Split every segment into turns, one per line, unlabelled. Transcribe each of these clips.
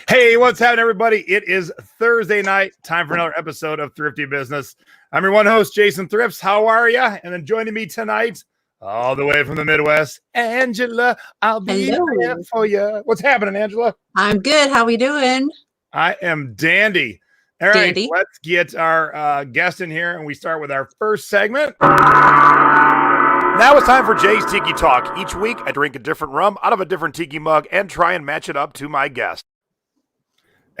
Hey, what's happening, everybody? It is Thursday night. Time for another episode of Thrifty Business. I'm your one host, Jason Thrifts. How are you? And then joining me tonight, all the way from the Midwest, Angela. I'll be there for you. What's happening, Angela?
I'm good. How we doing?
I am dandy. All right, let's get our guest in here, and we start with our first segment. Now it's time for Jay's Tiki Talk. Each week, I drink a different rum out of a different tiki mug and try and match it up to my guest.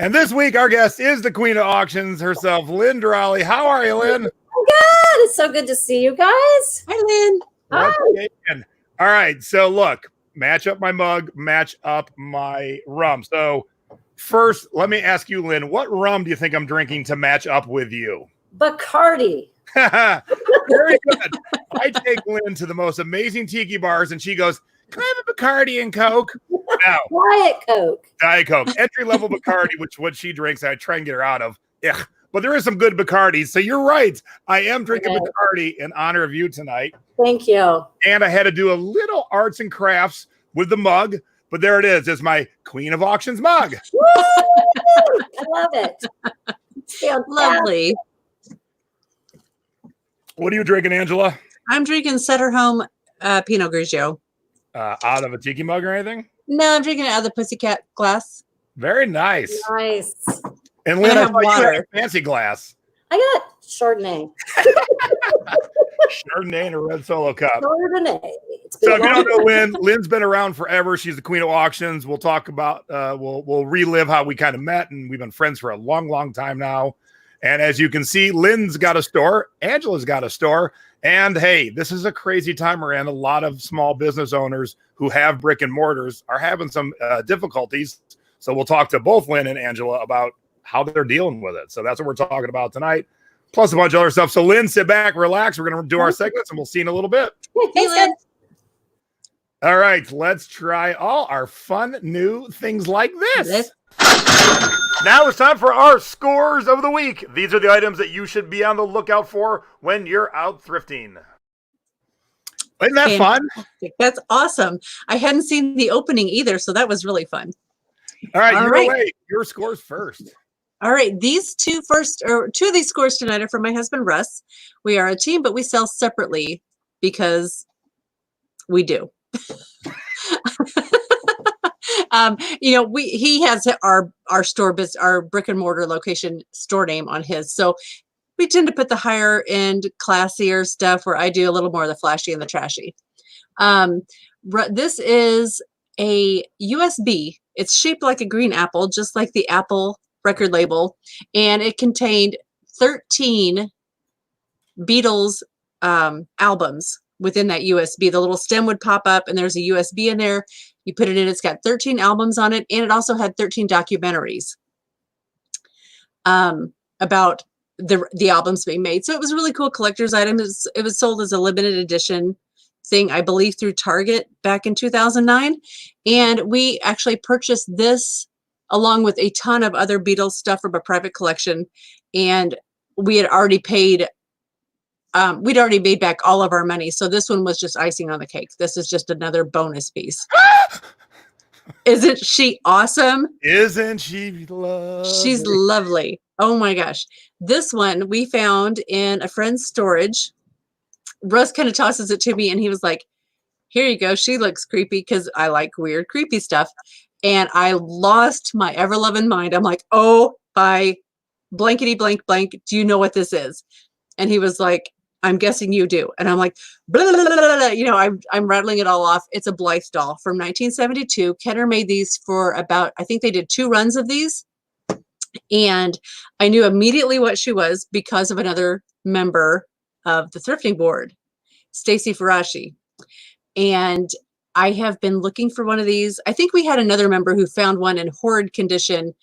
And this week, our guest is the queen of auctions herself, Lynn Dralle. How are you, Lynn?
Good. It's so good to see you guys.
Hi, Lynn.
Hi.
All right. So, look, match up my mug, match up my rum. So, first, let me ask you, Lynn, what rum do you think I'm drinking to match up with you?
Bacardi.
Very good. I take Lynn to the most amazing tiki bars, and she goes, "Can I have a Bacardi and Coke?" No.
Diet Coke.
Diet Coke. Entry-level Bacardi, which what she drinks, I try and get her out of. Ugh. But there is some good Bacardis. So you're right. I am drinking Bacardi in honor of you tonight.
Thank you.
And I had to do a little arts and crafts with the mug. But there it is. It's my Queen of Auctions mug.
Woo! I love it. It's
lovely.
What are you drinking, Angela?
I'm drinking Sutter Home Pinot Grigio.
Out of a tiki mug or anything?
No, I'm drinking it out of the Pussycat glass.
Very nice.
Nice.
And Lynn, I thought you had a fancy glass.
I got Chardonnay.
Chardonnay and a red Solo cup.
Chardonnay.
So if you don't know Lynn, Lynn's been around forever. She's the queen of auctions. We'll talk about, we'll relive how we kind of met, and we've been friends for a long, long time now. And as you can see, Lynn's got a store. Angela's got a store. And hey, this is a crazy time we're in. A lot of small business owners who have brick and mortars are having some difficulties. So we'll talk to both Lynn and Angela about how they're dealing with it. So that's what we're talking about tonight, plus a bunch of other stuff. So Lynn, sit back, relax. We're going to do our segments, and we'll see you in a little bit.
Hey, Lynn.
All right, let's try all our fun new things like this. Now it's time for our scores of the week. These are the items that you should be on the lookout for when you're out thrifting. Isn't that fun?
That's awesome. I hadn't seen the opening either, so that was really fun.
All right, you're away. Your scores first.
All right, these two of these scores tonight are from my husband, Russ. We are a team, but we sell separately because we do. He has our store business, our brick and mortar location store name on his. So we tend to put the higher end, classier stuff where I do a little more of the flashy and the trashy. This is a USB. It's shaped like a green apple, just like the Apple record label. And it contained 13 Beatles albums within that USB. The little stem would pop up and there's a USB in there. You put it in, it's got 13 albums on it, and it also had 13 documentaries about the albums being made. So it was a really cool collector's item. It was sold as a limited edition thing, I believe, through Target back in 2009. And we actually purchased this along with a ton of other Beatles stuff from a private collection. And we had already paid we'd already made back all of our money. So this one was just icing on the cake. This is just another bonus piece. Isn't she awesome?
Isn't she lovely?
She's lovely. Oh my gosh. This one we found in a friend's storage. Russ kind of tosses it to me and he was like, "Here you go. She looks creepy," because I like weird, creepy stuff. And I lost my ever-loving mind. I'm like, "Oh, by blankety blank blank, do you know what this is?" And he was like, "I'm guessing you do." And I'm like, blah, blah, blah, blah, blah. I'm rattling it all off. It's a Blythe doll from 1972. Kenner made these for about, I think they did 2 runs of these. And I knew immediately what she was because of another member of the Thrifting Board, Stacy Farashi. And I have been looking for one of these. I think we had another member who found one in horrid condition,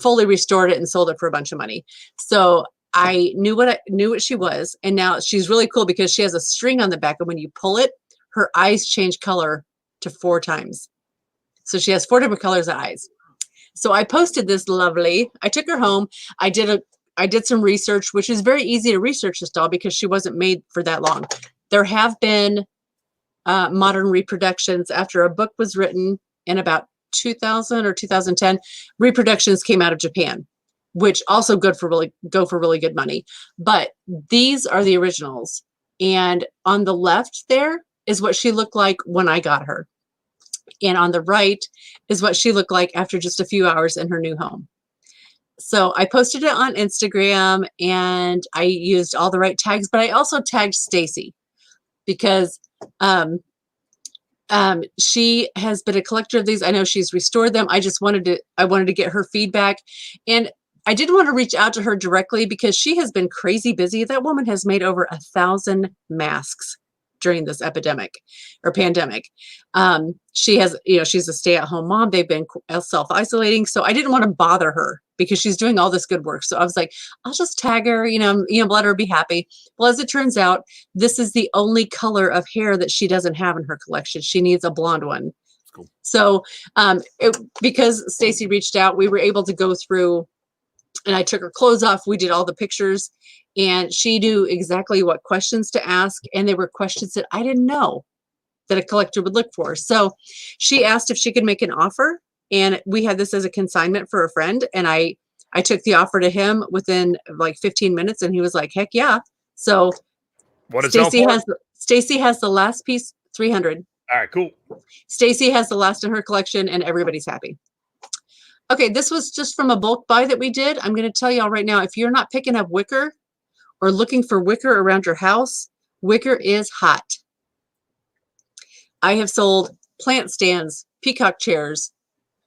fully restored it and sold it for a bunch of money. So I knew what she was, and now she's really cool because she has a string on the back, and when you pull it, her eyes change color to 4 times. So she has 4 different colors of eyes. So I posted this lovely. I took her home. I did some research, which is very easy to research this doll because she wasn't made for that long. There have been modern reproductions after a book was written in about 2000 or 2010, reproductions came out of Japan, which also go for really good money. But these are the originals. And on the left there is what she looked like when I got her. And on the right is what she looked like after just a few hours in her new home. So I posted it on Instagram and I used all the right tags, but I also tagged Stacy because she has been a collector of these. I know she's restored them. I wanted to get her feedback, and I didn't want to reach out to her directly because she has been crazy busy. That woman has made over 1,000 masks during this epidemic or pandemic. She has, she's a stay-at-home mom. They've been self-isolating. So I didn't want to bother her because she's doing all this good work. So I was like, I'll just tag her, let her be happy. Well, as it turns out, this is the only color of hair that she doesn't have in her collection. She needs a blonde one.
Cool.
So because Stacy reached out, we were able to go through, and I took her clothes off. We did all the pictures, and she knew exactly what questions to ask. And they were questions that I didn't know that a collector would look for. So she asked if she could make an offer. And we had this as a consignment for a friend. And I took the offer to him within like 15 minutes. And he was like, heck yeah. So Stacy has the last piece, 300.
All right, cool.
Stacy has the last in her collection and everybody's happy. Okay, this was just from a bulk buy that we did. I'm going to tell y'all right now, if you're not picking up wicker or looking for wicker around your house, wicker is hot. I have sold plant stands, peacock chairs,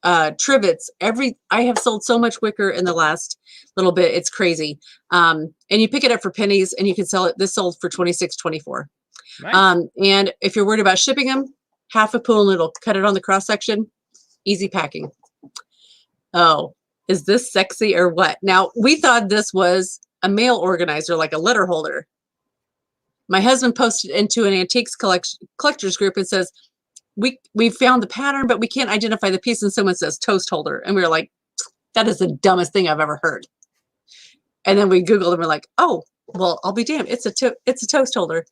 trivets, I have sold so much wicker in the last little bit. It's crazy. And you pick it up for pennies and you can sell it. This sold for $26.24. Nice. And if you're worried about shipping them, half a pool noodle, cut it on the cross section, easy packing. Oh, is this sexy or what? Now, we thought this was a mail organizer, like a letter holder. My husband posted into an antiques collectors group and says, we found the pattern, but we can't identify the piece. And someone says toast holder. And we were like, that is the dumbest thing I've ever heard. And then we Googled and we're like, oh, well, I'll be damned. It's a toast holder.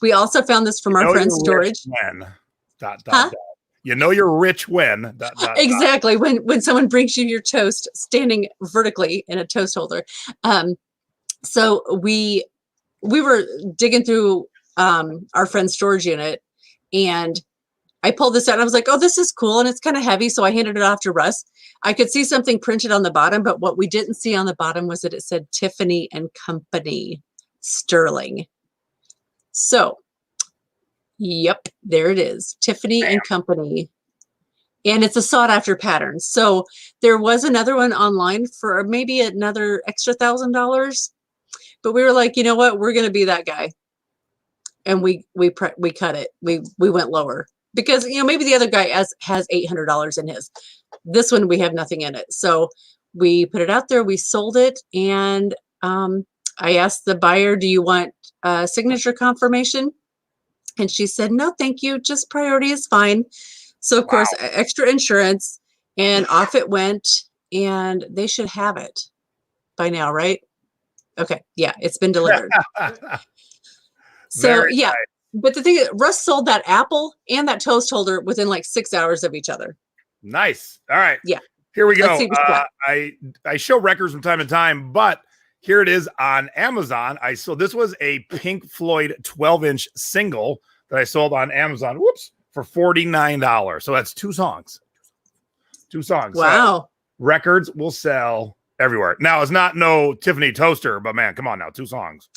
We also found this from our friend's storage.
You know you're rich when.
Exactly. When someone brings you your toast standing vertically in a toast holder. So we were digging through our friend's storage unit, and I pulled this out and I was like, oh, this is cool. And it's kind of heavy. So I handed it off to Russ. I could see something printed on the bottom, but what we didn't see on the bottom was that it said Tiffany and Company, Sterling. So, yep, there it is. Tiffany and Company. And it's a sought after pattern. So there was another one online for maybe another extra $1,000. But we were like, you know what? We're going to be that guy. And we cut it. We went lower because, maybe the other guy has $800 in his. This one, we have nothing in it. So we put it out there. We sold it. And I asked the buyer, do you want a signature confirmation? And she said, no, thank you. Just priority is fine. So, of course, extra insurance, and off it went, and they should have it by now, right? Okay. Yeah, it's been delivered. So, yeah. Nice. But the thing is, Russ sold that apple and that toast holder within like 6 hours of each other.
Nice. All right.
Yeah.
Here we go. I show records from time to time, but here it is on Amazon. So this was a Pink Floyd 12-inch single that I sold on Amazon. Whoops. For $49. So that's 2 songs. 2 songs.
Wow.
So records will sell everywhere. Now, it's not no Tiffany toaster, but man, come on now. 2 songs.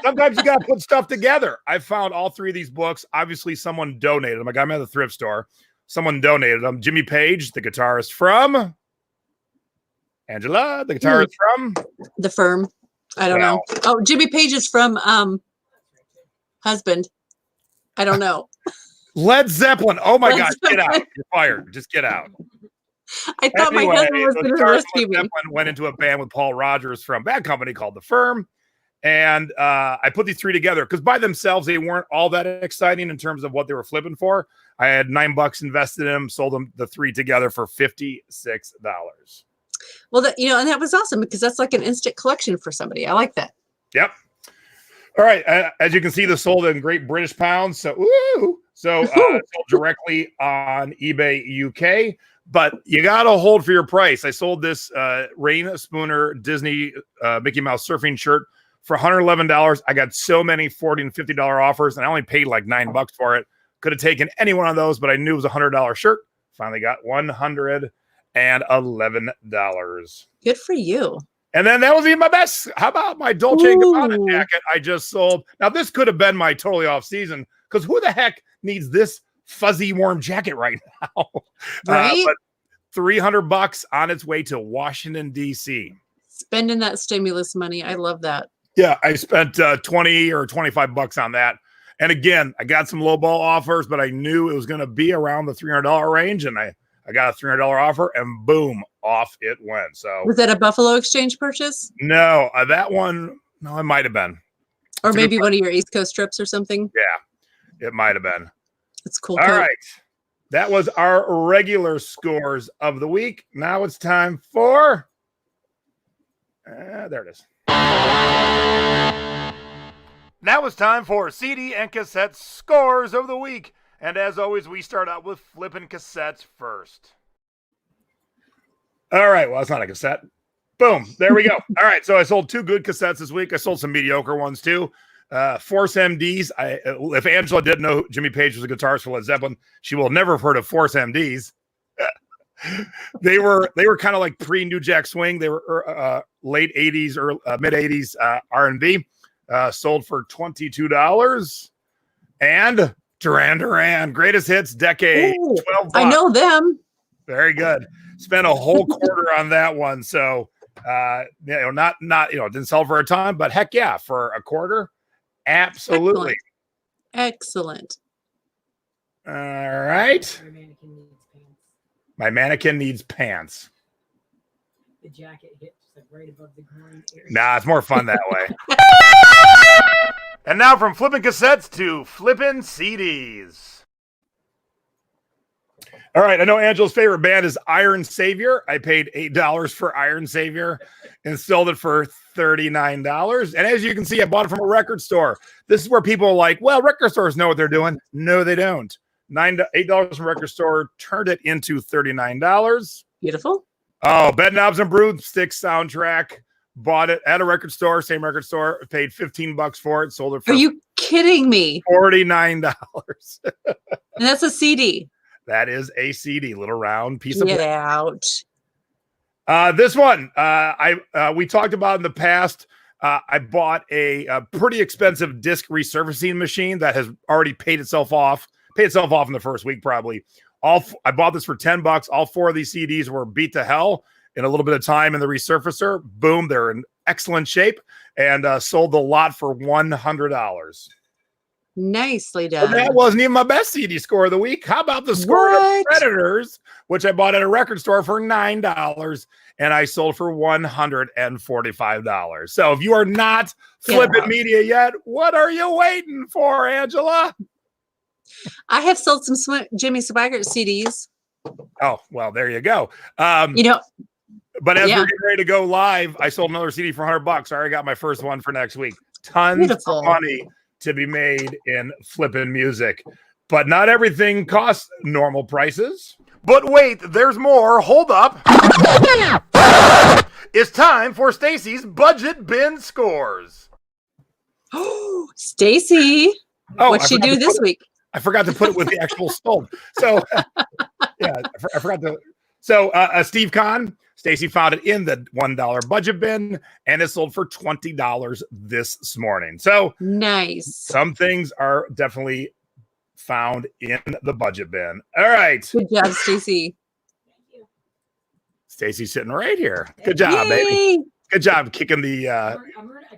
Sometimes you got to put stuff together. I found all 3 of these books. Obviously, someone donated them. I got them at the thrift store. Someone donated them. Jimmy Page, the guitarist from Angela, the guitarist from
The Firm. I don't know. Oh, Jimmy Page is from Husband. I don't know.
Led Zeppelin. Oh my God. Get out. You're fired. Just get out.
I thought my husband was going to rescue me.
Zeppelin went into a band with Paul Rogers from Bad Company called The Firm. And I put these 3 together because by themselves, they weren't all that exciting in terms of what they were flipping for. I had $9 invested in them, sold them the 3 together for $56.
Well, and that was awesome because that's like an instant collection for somebody. I like that.
Yep. All right. As you can see, this sold in Great British pounds. So, So sold directly on eBay UK, but you got to hold for your price. I sold this Rain Spooner Disney Mickey Mouse surfing shirt for $111. I got so many $40 and $50 offers, and I only paid like $9 for it. Could have taken any one of those, but I knew it was a $100 shirt. Finally got $111.
Good for you.
And then that was even my best. How about my Dolce & Gabbana jacket I just sold? Now, this could have been my totally off season, because who the heck needs this fuzzy, warm jacket right now?
Right?
But $300 on its way to Washington, D.C.
Spending that stimulus money. I love that.
Yeah, I spent 20 or $25 on that. And again, I got some lowball offers, but I knew it was going to be around the $300 range. And I got a $300 offer, and boom, off it went. So
was that a Buffalo Exchange purchase?
No, that one, no, it might have been.
Or maybe one of your East Coast trips or something?
Yeah, it might have been.
It's cool.
All right. That was our regular scores of the week. Now it's time for... there it is. Now it's time for CD and cassette scores of the week. And as always, we start out with flipping cassettes first. All right. Well, it's not a cassette. Boom. There we go. All right. So I sold 2 good cassettes this week. I sold some mediocre ones too. Force MDs. If Angela didn't know Jimmy Page was a guitarist for Led Zeppelin, she will never have heard of Force MDs. They were kind of like pre-New Jack Swing. They were late 80s or mid 80s R&B. Sold for $22. And Duran, greatest hits decade.
Ooh,
$12.
I know them.
Very good. Spent a whole quarter on that one. So not didn't sell for a ton, but heck yeah, for a quarter. Absolutely.
Excellent.
All right. My mannequin needs pants.
The jacket hits like right above the groin area.
Nah, it's more fun that way. And now from flipping cassettes to flipping CDs. All right, I know Angela's favorite band is Iron Savior. I paid $8 for Iron Savior and sold it for $39. And as you can see, I bought it from a record store. This is where people are like, well, record stores know what they're doing. No, they don't. $8 from record store turned it into $39.
Beautiful.
Oh, Bed Knobs and Broomsticks soundtrack. Bought it at a record store, same record store. Paid $15 for it. Sold it for
Are you kidding me?
$49.
And that's a CD.
That is a CD, little round piece of
Get
bread.
out.
This one, we talked about in the past. I bought a pretty expensive disc resurfacing machine that has already paid itself off in the first week, probably. I bought this for $10. All 4 of these CDs were beat to hell in a little bit of time in the resurfacer. Boom, they're in excellent shape, and sold the lot for $100.
Nicely done.
But that wasn't even my best CD score of the week. How about the score of Predators, which I bought at a record store for $9, and I sold for $145. So if you are not flipping media yet, what are you waiting for, Angela?
I have sold some Jimmy Swaggart CDs.
Oh, well, there you go. But as we're getting ready to go live, I sold another CD for $100. I already got my first one for next week. Tons of money to be made in flipping music. But not everything costs normal prices. But wait, there's more. Hold up. It's time for Stacy's Budget Bin Scores.
Oh, Stacy. What'd she do this week?
I forgot to put it with the actual sold. So, I forgot to. So, Steve Kahn, Stacy found it in the $1 budget bin, and it sold for $20 this morning. So,
nice.
Some things are definitely found in the budget bin. All right.
Good job, Stacy.
Thank you.
Stacy's sitting right here. Good job, baby. Good job kicking the.
I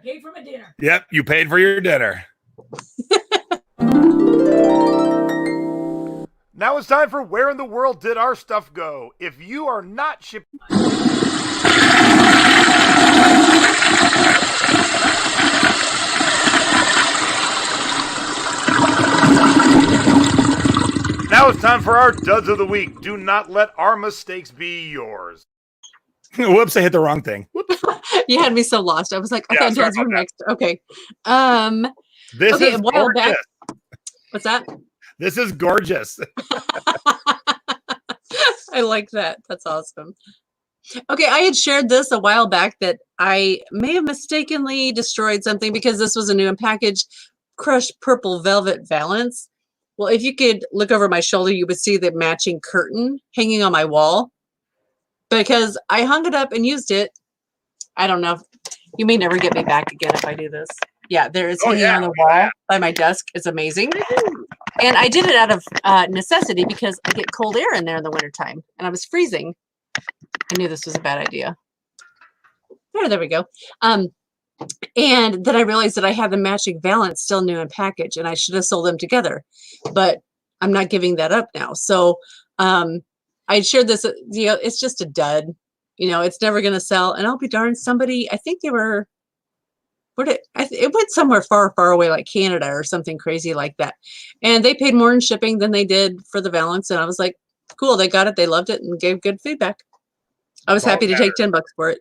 paid for my dinner.
Yep, you paid for your dinner. Now it's time for Where in the World Did Our Stuff Go? If you are not shipping... Now it's time for our Duds of the Week. Do not let our mistakes be yours. Whoops, I hit the wrong thing.
You had me so lost. I was like, I thought Duds were next. Okay.
This is
a while back. What's that?
This is gorgeous.
I like that. That's awesome. Okay, I had shared this a while back that I may have mistakenly destroyed something because this was a new in package, crushed purple velvet valance. Well, if you could look over my shoulder, you would see the matching curtain hanging on my wall because I hung it up and used it. I don't know. You may never get me back again if I do this. Yeah, there is hanging on the wall by my desk. It's amazing. And I did it out of necessity because I get cold air in there in the wintertime and I was freezing. I knew this was a bad idea. There we go. And then I realized that I had the matching valance still new in package and I should have sold them together, but I'm not giving that up now. So I shared this, it's just a dud, it's never going to sell. And I'll be darned, somebody, I think they were, it went somewhere far, far away, like Canada or something crazy like that. And they paid more in shipping than they did for the valance. And I was like, cool, they got it. They loved it and gave good feedback. I was happy to take $10 for it.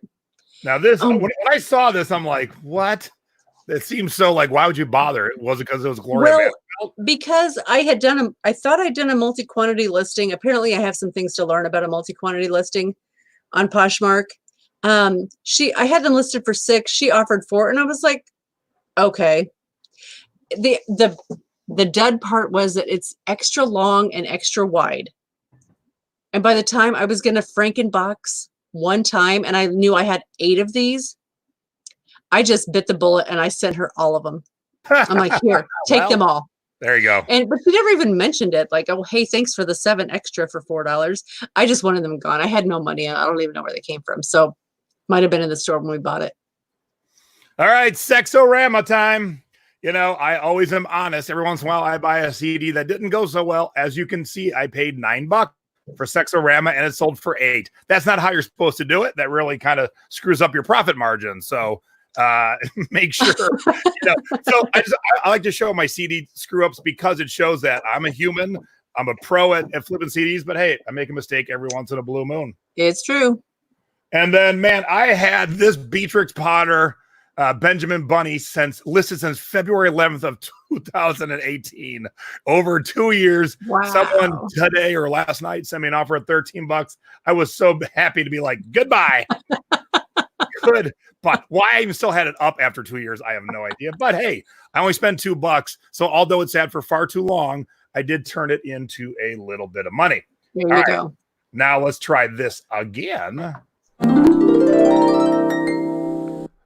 Now this, when I saw this, I'm like, what? It seems so like, why would you bother? Was it because it was Gloria?
Well, because I thought I'd done a multi-quantity listing. Apparently I have some things to learn about a multi-quantity listing on Poshmark. I had them listed for 6. She offered 4, and I was like, okay. The dud part was that it's extra long and extra wide. And by the time I was going to Frankenbox one time, and I knew I had 8 of these, I just bit the bullet and I sent her all of them. I'm like, here, take them all.
There you go.
But she never even mentioned it. Like, oh, hey, thanks for the 7 extra for $4. I just wanted them gone. I had no money and I don't even know where they came from. So might have been in the store when we bought it.
All right, Sexorama time. I always am honest. Every once in a while, I buy a CD that didn't go so well. As you can see, I paid $9 for Sexorama and it sold for $8. That's not how you're supposed to do it. That really kind of screws up your profit margin. So make sure, So I like to show my CD screw ups because it shows that I'm a human. I'm a pro at flipping CDs, but hey, I make a mistake every once in a blue moon.
It's true.
And then, man, I had this Beatrix Potter Benjamin Bunny listed since February 11th of 2018. Over 2 years.
Wow.
Someone today or last night sent me an offer at $13. I was so happy to be like, goodbye. Good. But why I even still had it up after 2 years, I have no idea. But hey, I only spent $2. So although it sat for far too long, I did turn it into a little bit of money.
There you go.
Now let's try this again.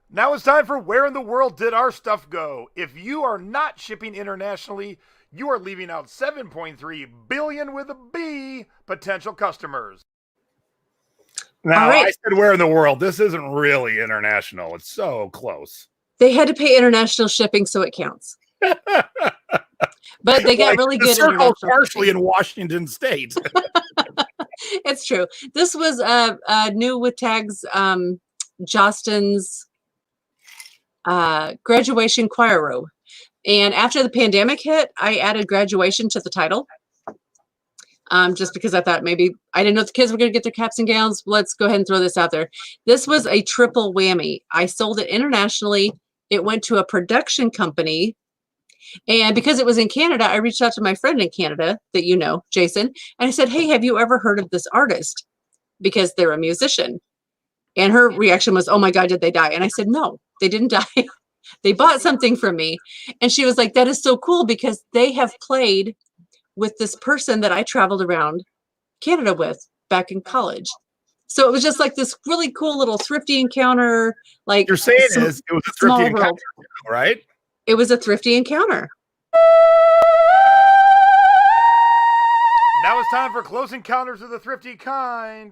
Now it's time for Where in the World Did Our Stuff Go? If you are not shipping internationally, you are leaving out 7.3 billion with a B potential customers. Now, I said where in the world? This isn't really international. It's so close.
They had to pay international shipping, so it counts. But they got really good international
partially shipping in Washington State.
It's true. This was new with tags, Justin's graduation choir robe. And after the pandemic hit, I added graduation to the title. Just because I thought maybe I didn't know if the kids were going to get their caps and gowns. Let's go ahead and throw this out there. This was a triple whammy. I sold it internationally. It went to a production company. And because it was in Canada, I reached out to my friend in Canada that Jason. And I said, hey, have you ever heard of this artist? Because they're a musician. And her reaction was, oh my God, did they die? And I said, no, they didn't die. They bought something from me. And she was like, that is so cool because they have played with this person that I traveled around Canada with back in college. So it was just like this really cool little thrifty encounter. Like
you're saying it was a thrifty encounter, right?
It was a thrifty encounter.
Now it's time for close encounters of the thrifty kind.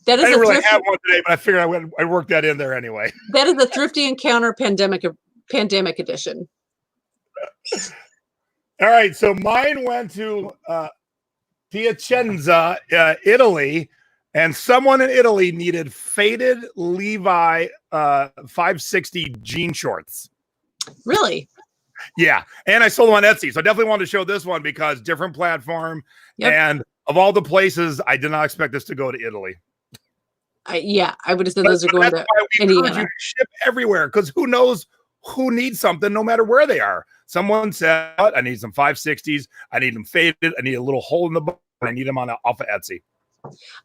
That is
I didn't really have one today, but I figured I'd work that in there anyway.
That is the thrifty encounter pandemic edition.
All right, so mine went to Piacenza, Italy, and someone in Italy needed faded Levi 560 jean shorts.
Really?
Yeah, and I sold them on Etsy, so I definitely wanted to show this one because different platform, and of all the places, I did not expect this to go to Italy.
I would have said those are going to
Indiana. You ship everywhere because who knows who needs something no matter where they are. Someone said, I need some 560s. I need them faded. I need a little hole in the bottom. I need them off of Etsy.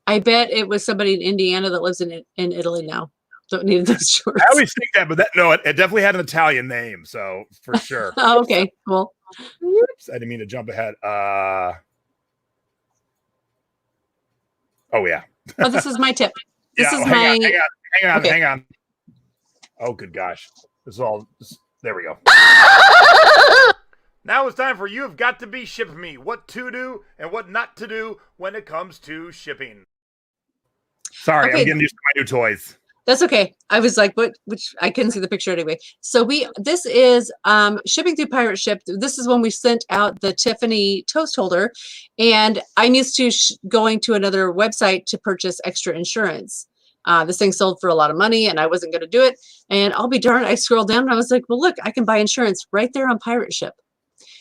I bet it was somebody in Indiana that lives in Italy now. Don't need those shorts.
I always think that, but it definitely had an Italian name, so for sure.
Oh, okay, cool.
Whoops, I didn't mean to jump ahead. Oh yeah.
Oh, this is my tip. This is
hang
my.
Hang on. Oh, good gosh. There we go. Now it's time for You Have Got to Be Ship Me. What to do and what not to do when it comes to shipping. Sorry, I'm getting used to my new toys.
That's okay. I was like, what? Which I couldn't see the picture anyway. So this is shipping through Pirate Ship. This is when we sent out the Tiffany toast holder, and I'm used to going to another website to purchase extra insurance. This thing sold for a lot of money, and I wasn't going to do it. And I'll be darned, I scrolled down and I was like, well, look, I can buy insurance right there on Pirate Ship,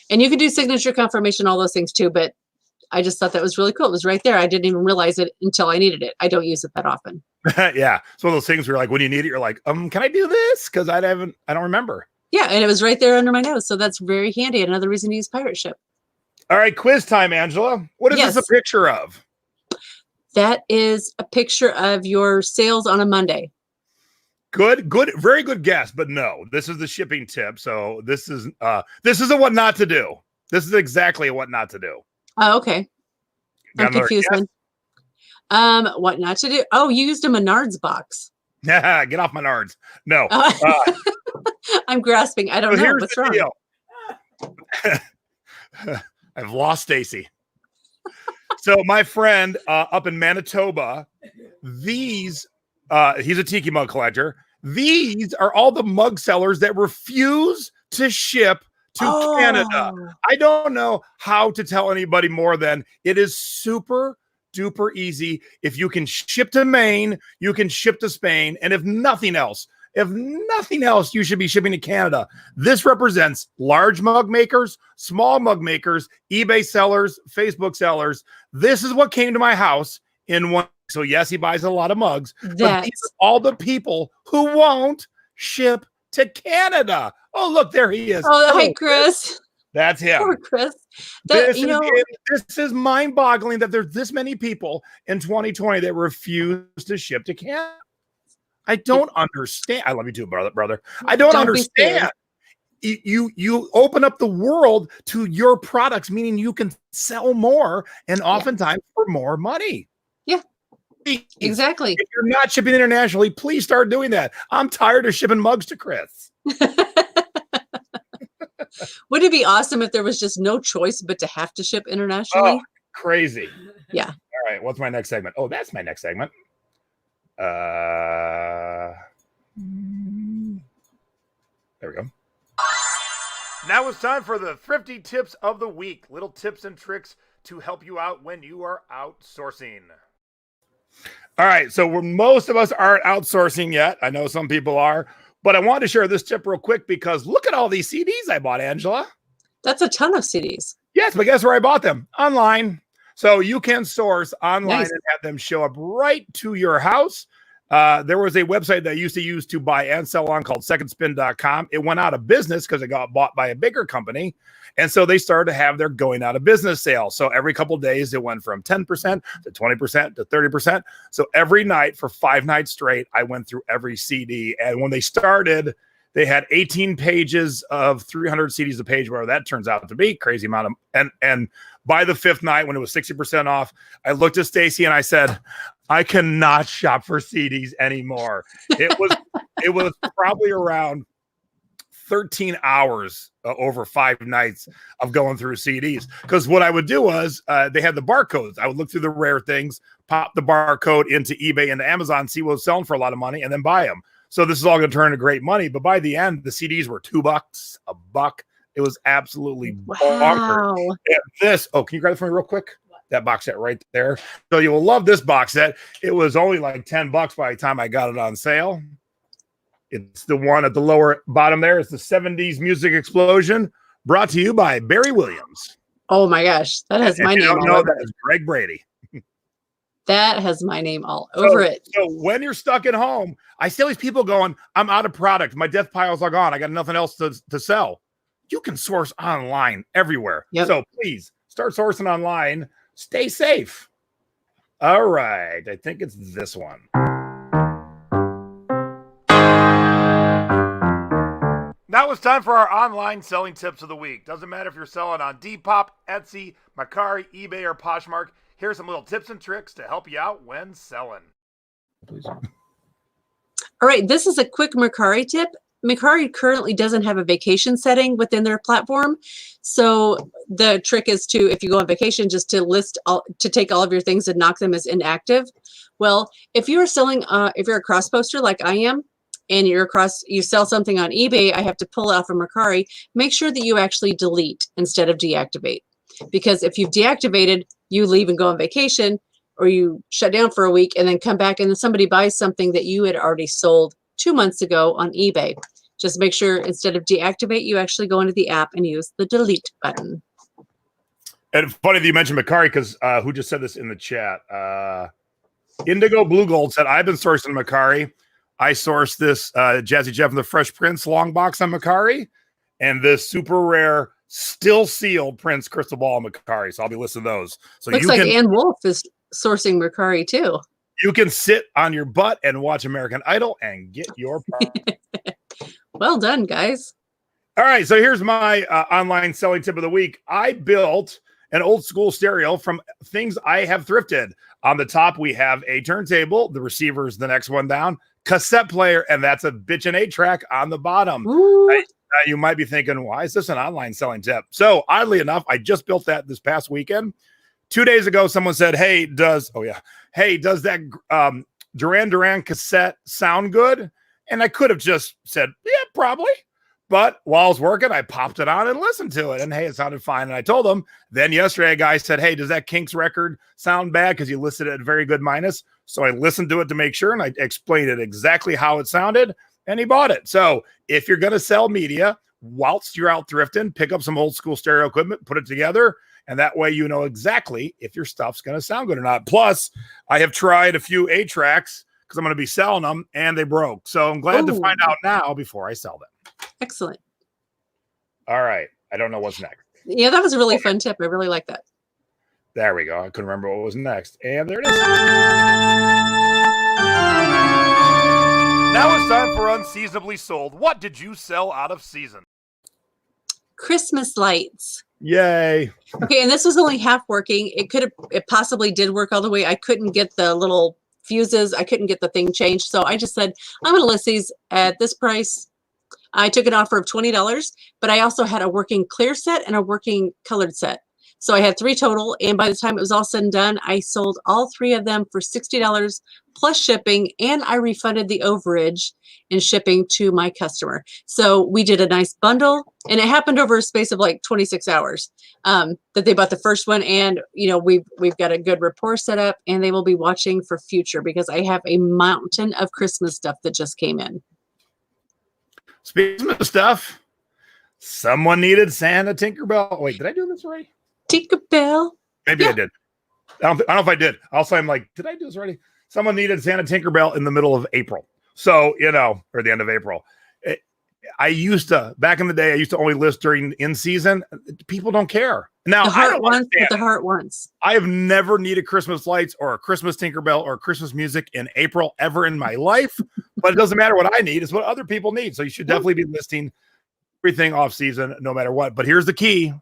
and you can do signature confirmation, all those things too. But I just thought that was really cool. It was right there. I didn't even realize it until I needed it. I don't use it that often.
Yeah. It's one of those things where like, when you need it, you're like, can I do this? Cause I don't remember.
Yeah. And it was right there under my nose. So that's very handy. Another reason to use Pirate Ship.
All right. Quiz time, Angela. What is this a picture of? That
is a picture of your sales on a Monday.
Good. Very good guess, but no, this is the shipping tip. So this is a what not to do. This is exactly a what not to do.
Oh, okay. I'm confused then. What not to do? Oh, you used a Menards box.
Yeah, get off Menards. No.
I'm grasping. I don't know. What's wrong?
I've lost Stacy. So my friend up in Manitoba, he's a tiki mug collector. These are all the mug sellers that refuse to ship to Canada. I don't know how to tell anybody more than it is super duper easy. If you can ship to Maine, you can ship to Spain. And if nothing else, you should be shipping to Canada. This represents large mug makers, small mug makers, eBay sellers, Facebook sellers. This is what came to my house in one. So yes, he buys a lot of mugs, but these are all the people who won't ship to Canada. Oh, look, there he is.
Oh, hi, Chris.
That's him.
Poor Chris.
This is mind-boggling that there's this many people in 2020 that refuse to ship to Canada. I don't understand. I love you too, brother. I don't understand. You open up the world to your products, meaning you can sell more and oftentimes for more money.
Yeah. Exactly.
If you're not shipping internationally, please start doing that. I'm tired of shipping mugs to Chris.
Would it be awesome if there was just no choice but to have to ship internationally?
Oh, crazy.
Yeah.
All right. What's my next segment? Oh, that's my next segment. There we go. Now it's time for the Thrifty Tips of the Week. Little tips and tricks to help you out when you are outsourcing. All right. So most of us aren't outsourcing yet. I know some people are. But I wanted to share this tip real quick because look at all these CDs I bought, Angela.
That's a ton of CDs.
Yes, but guess where I bought them? Online. So you can source online and have them show up right to your house. There was a website that I used to use to buy and sell on called secondspin.com. It went out of business because it got bought by a bigger company. And so they started to have their going out of business sale. So every couple of days, it went from 10% to 20% to 30%. So every night for 5 nights straight, I went through every CD. And when they started, they had 18 pages of 300 CDs a page, whatever that turns out to be. Crazy amount of, and by the 5th night, when it was 60% off, I looked at Stacy and I said, I cannot shop for CDs anymore. It was probably around 13 hours over 5 nights of going through CDs. Because what I would do was they had the barcodes. I would look through the rare things, pop the barcode into eBay and Amazon, see what was selling for a lot of money, and then buy them. So this is all going to turn into great money. But by the end, the CDs were $2, $1. It was absolutely bonkers. Can you grab it for me real quick? That box set right there. So you will love this box set. It was only like $10 by the time I got it on sale. It's the one at the lower bottom there. It's the 70s Music Explosion, brought to you by Barry Williams.
Oh my gosh, that has my name.
Don't know that is Greg Brady.
That has my name all over it.
So when you're stuck at home, I see all these people going, I'm out of product. My death piles are gone. I got nothing else to sell. You can source online everywhere.
Yep.
So please start sourcing online. Stay safe. All right. I think it's this one. Now it's time for our online selling tips of the week. Doesn't matter if you're selling on Depop, Etsy, Mercari, eBay, or Poshmark. Here's some little tips and tricks to help you out when selling. Please.
All right, this is a quick Mercari tip. Mercari currently doesn't have a vacation setting within their platform. So the trick is to, if you go on vacation, just to take all of your things and knock them as inactive. Well, if you're selling, if you're a cross poster like I am, and you sell something on eBay, I have to pull it off of Mercari. Make sure that you actually delete instead of deactivate. Because if you've deactivated, you leave and go on vacation, or you shut down for a week and then come back and then somebody buys something that you had already sold 2 months ago on eBay. Just make sure instead of deactivate, you actually go into the app and use the delete button.
And funny that you mentioned Mercari, because who just said this in the chat? Indigo Blue Gold said, I've been sourcing Mercari. I sourced this Jazzy Jeff and the Fresh Prince long box on Mercari, and this super rare, still sealed Prince crystal ball on Mercari. So I'll be listing those. So
looks like Ann Wolf is sourcing Mercari too.
You can sit on your butt and watch American Idol and get your
Well done, guys.
All right, so here's my online selling tip of the week. I built an old school stereo from things I have thrifted. On the top, we have a turntable. The receiver is the next one down. Cassette player, and that's a bitchin' 8-track on the bottom. You might be thinking, why is this an online selling tip? So oddly enough, I just built that this past weekend. 2 days ago, someone said, hey, does that Duran Duran cassette sound good? And I could have just said, yeah, probably. But while I was working, I popped it on and listened to it. And hey, it sounded fine. And I told them. Then yesterday, a guy said, hey, does that Kinks record sound bad? Because you listed it at very good minus. So I listened to it to make sure. And I explained it exactly how it sounded. And he bought it. So if you're going to sell media whilst you're out thrifting, pick up some old school stereo equipment, put it together. And that way you know exactly if your stuff's going to sound good or not. Plus, I have tried a few 8-tracks because I'm going to be selling them and they broke. So I'm glad to find out now before I sell them.
Excellent.
All right. I don't know what's next.
Yeah, that was a really fun tip. I really like that.
There we go. I couldn't remember what was next. And there it is. Now it's time for Unseasonably Sold. What did you sell out of season?
Christmas lights.
Yay.
Okay, and this was only half working. It possibly did work all the way. I couldn't get the little fuses. I couldn't get the thing changed. So I just said, I'm going to list these at this price. I took an offer of $20, but I also had a working clear set and a working colored set. So I had 3 total. And by the time it was all said and done, I sold all 3 of them for $60 plus shipping. And I refunded the overage in shipping to my customer. So we did a nice bundle, and it happened over a space of like 26 hours that they bought the first one. And, you know, we've got a good rapport set up, and they will be watching for future because I have a mountain of Christmas stuff that just came in.
Speaking of stuff, someone needed Santa Tinkerbell. Wait, did I do this already?
Tinkerbell.
Maybe I did. I don't know if I did. Also, I'm like, did I do this already? Someone needed Santa Tinkerbell in the middle of April. So, or the end of April. I used to, back in the day, I used to only list during in season. People don't care. Now,
the heart wants what the heart wants.
I have never needed Christmas lights or a Christmas Tinkerbell or Christmas music in April ever in my life. But it doesn't matter what I need. It's what other people need. So you should definitely be listing everything off season no matter what. But here's the key.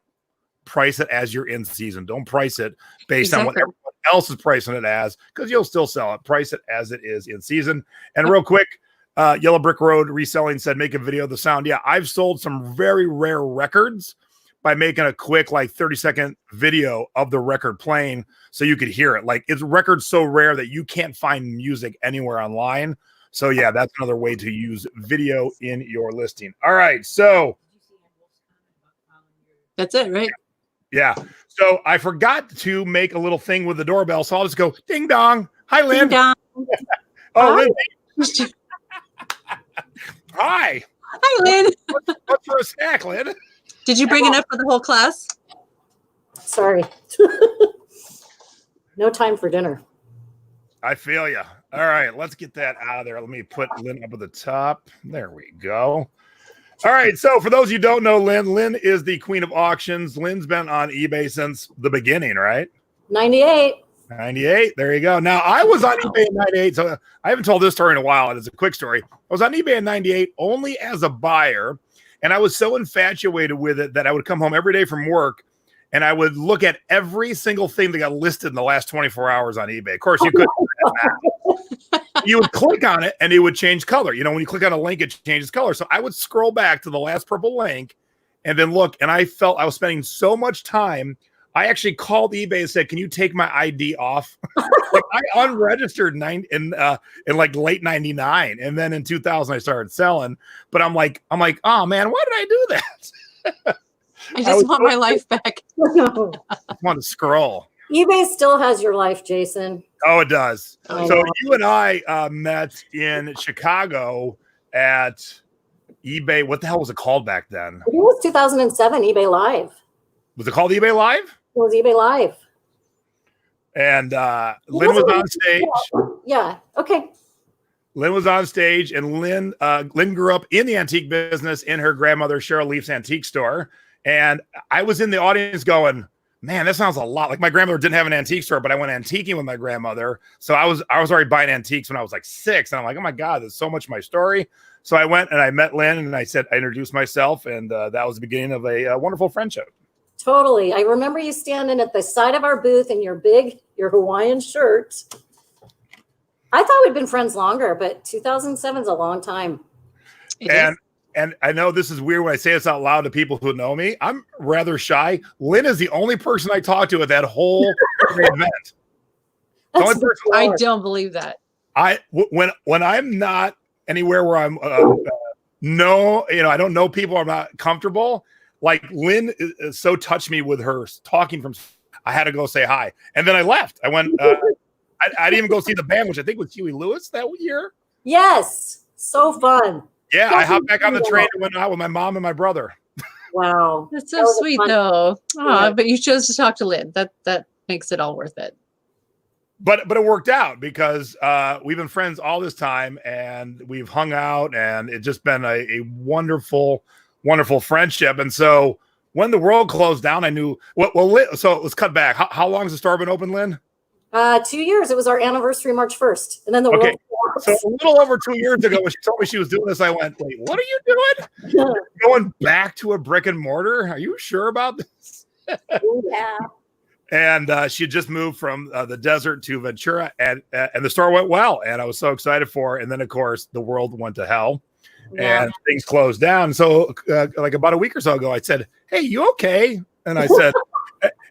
Price it as you're in season. Don't price it based on what everyone else is pricing it as, because you'll still sell it. Price it as it is in season. And real quick, Yellow Brick Road Reselling said, make a video of the sound. Yeah, I've sold some very rare records by making a quick, like 30-second video of the record playing so you could hear it. Like, it's records so rare that you can't find music anywhere online. So yeah, that's another way to use video in your listing. All right, so
that's it, right?
Yeah. So I forgot to make a little thing with the doorbell, so I'll just go ding dong. Hi, Lynn.
Ding dong.
Oh, Lynn. Hi.
Hi, Lynn.
What's for a snack, Lynn?
Did you bring enough for the whole class?
Sorry. No time for dinner.
I feel you. All right, let's get that out of there. Let me put Lynn up at the top. There we go. All right, so for those of you who don't know Lynn is the queen of auctions. Lynn's been on eBay since the beginning, right?
98.
98. There you go. Now, I was on eBay in 98, so I haven't told this story in a while. It's a quick story. I was on eBay in 98 only as a buyer, and I was so infatuated with it that I would come home every day from work, and I would look at every single thing that got listed in the last 24 hours on eBay. Of course, you couldn't do that now. You would click on it, and it would change color. You know, when you click on a link, it changes color. So I would scroll back to the last purple link and then look, and I felt I was spending so much time. I actually called eBay and said, "Can you take my ID off?" Like, I unregistered in like late 99, and then in 2000 I started selling. But I'm like, oh man, why did I do that?
I just want my life back.
I want to scroll.
eBay still has your life, Jason.
Oh, it does.
I
So
know.
you and I met in Chicago at eBay. What the hell was it called back then?
I think it was 2007 eBay Live.
Was it called eBay Live?
It was eBay Live.
And Lynn was on stage.
Yeah. Okay.
Lynn was on stage, and Lynn grew up in the antique business in her grandmother Cheryl Leaf's antique store. And I was in the audience going, man, that sounds a lot like my grandmother didn't have an antique store, but I went antiquing with my grandmother. So I was already buying antiques when I was like 6. And I'm like, oh my God, there's so much my story. So I went and I met Lynn, and I introduced myself, and that was the beginning of a wonderful friendship.
Totally. I remember you standing at the side of our booth in your Hawaiian shirt. I thought we'd been friends longer, but 2007 is a long time.
And I know this is weird when I say this out loud to people who know me. I'm rather shy. Lynn is the only person I talked to at that whole event. The only person
I don't believe that.
When I'm not anywhere where I'm I don't know people, I'm not comfortable. Like Lynn so touched me with her talking from. I had to go say hi, and then I left. I went. I didn't even go see the band, which I think was Huey Lewis that year.
Yes, so fun.
Yeah, I hopped back on the train and went out with my mom and my brother.
Wow,
That's so sweet, though. Oh, but you chose to talk to Lynn. That makes it all worth it.
But it worked out because we've been friends all this time, and we've hung out, and it's just been a wonderful, wonderful friendship. And so when the world closed down, I knew. So let's cut back. How long has the store been open, Lynn?
2 years. It was our anniversary, March 1st, and then the
Okay.
world.
So a little over 2 years ago, when she told me she was doing this, I went, "Wait, what are you doing? Going back to a brick and mortar? Are you sure about this?"
Yeah.
And she had just moved from the desert to Ventura, and the store went well, and I was so excited for her. And then, of course, the world went to hell, and things closed down. So, like about a week or so ago, I said, "Hey, you okay?" And I said.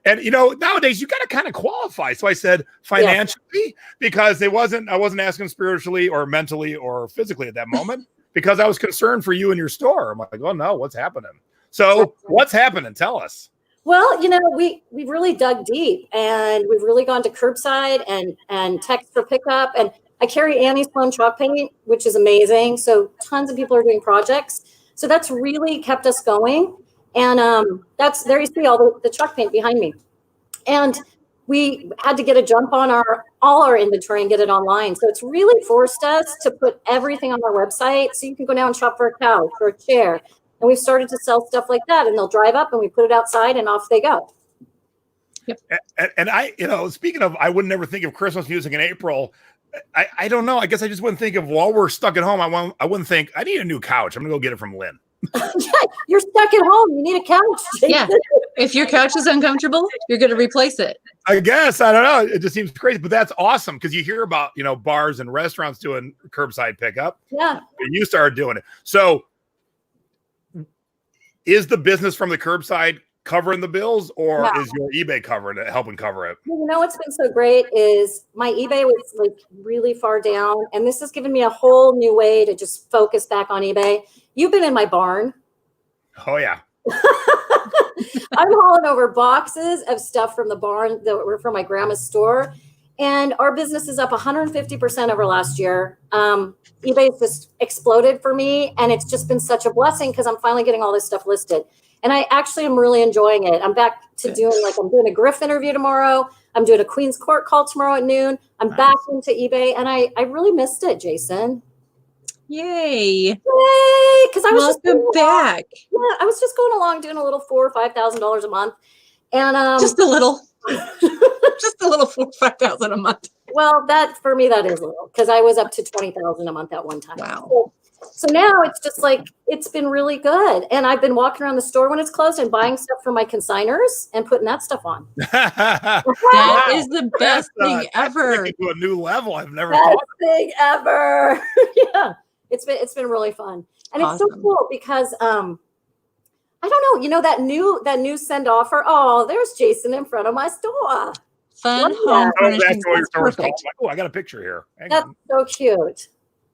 And nowadays you got to kind of qualify. So I said financially, because I wasn't asking spiritually or mentally or physically at that moment, because I was concerned for you and your store. I'm like, oh no, what's happening? So what's happening? Tell us.
Well, we've really dug deep, and we've really gone to curbside and text for pickup. And I carry Annie's Plum chalk paint, which is amazing. So tons of people are doing projects. So that's really kept us going. And that's there you see all the chalk paint behind me. And we had to get a jump on all our inventory and get it online. So it's really forced us to put everything on our website. So you can go down and shop for a couch or a chair. And we've started to sell stuff like that. And they'll drive up and we put it outside and off they go.
Yep. And I, speaking of, I would never think of Christmas music in April. I don't know. I guess I just wouldn't think of while we're stuck at home. I wouldn't think I need a new couch. I'm gonna go get it from Lynn.
You're stuck at home. You need a couch.
Yeah. If your couch is uncomfortable, you're going to replace it.
I guess. I don't know. It just seems crazy, but that's awesome because you hear about, bars and restaurants doing curbside pickup.
Yeah.
You started doing it. So is the business from the curbside covering the bills, or is your eBay covering it, helping cover it?
What's been so great is my eBay was like really far down, and this has given me a whole new way to just focus back on eBay. You've been in my barn.
Oh, yeah.
I'm hauling over boxes of stuff from the barn that were from my grandma's store. And our business is up 150% over last year. eBay's just exploded for me. And it's just been such a blessing because I'm finally getting all this stuff listed. And I actually am really enjoying it. I'm back to I'm doing a Griff interview tomorrow. I'm doing a Queen's Court call tomorrow at noon. I'm back into eBay, and I really missed it, Jason.
Yay!
Because I was
welcome back.
Yeah, I was just going along doing a little $4,000 or $5,000 a month, and
just a little, just a little $4,000 or $5,000 a month.
Well, that for me that is little because I was up to $20,000 a month at one time.
Wow.
So now it's just like it's been really good, and I've been walking around the store when it's closed and buying stuff for my consigners and putting that stuff on.
That is the best thing ever.
To a new level. I've never
best
thought
thing ever. Yeah, it's been really fun, and it's so cool because I don't know, that new send offer. Oh, there's Jason in front of my store.
Fun Home Furnishings.
I got a picture here.
That's so cute.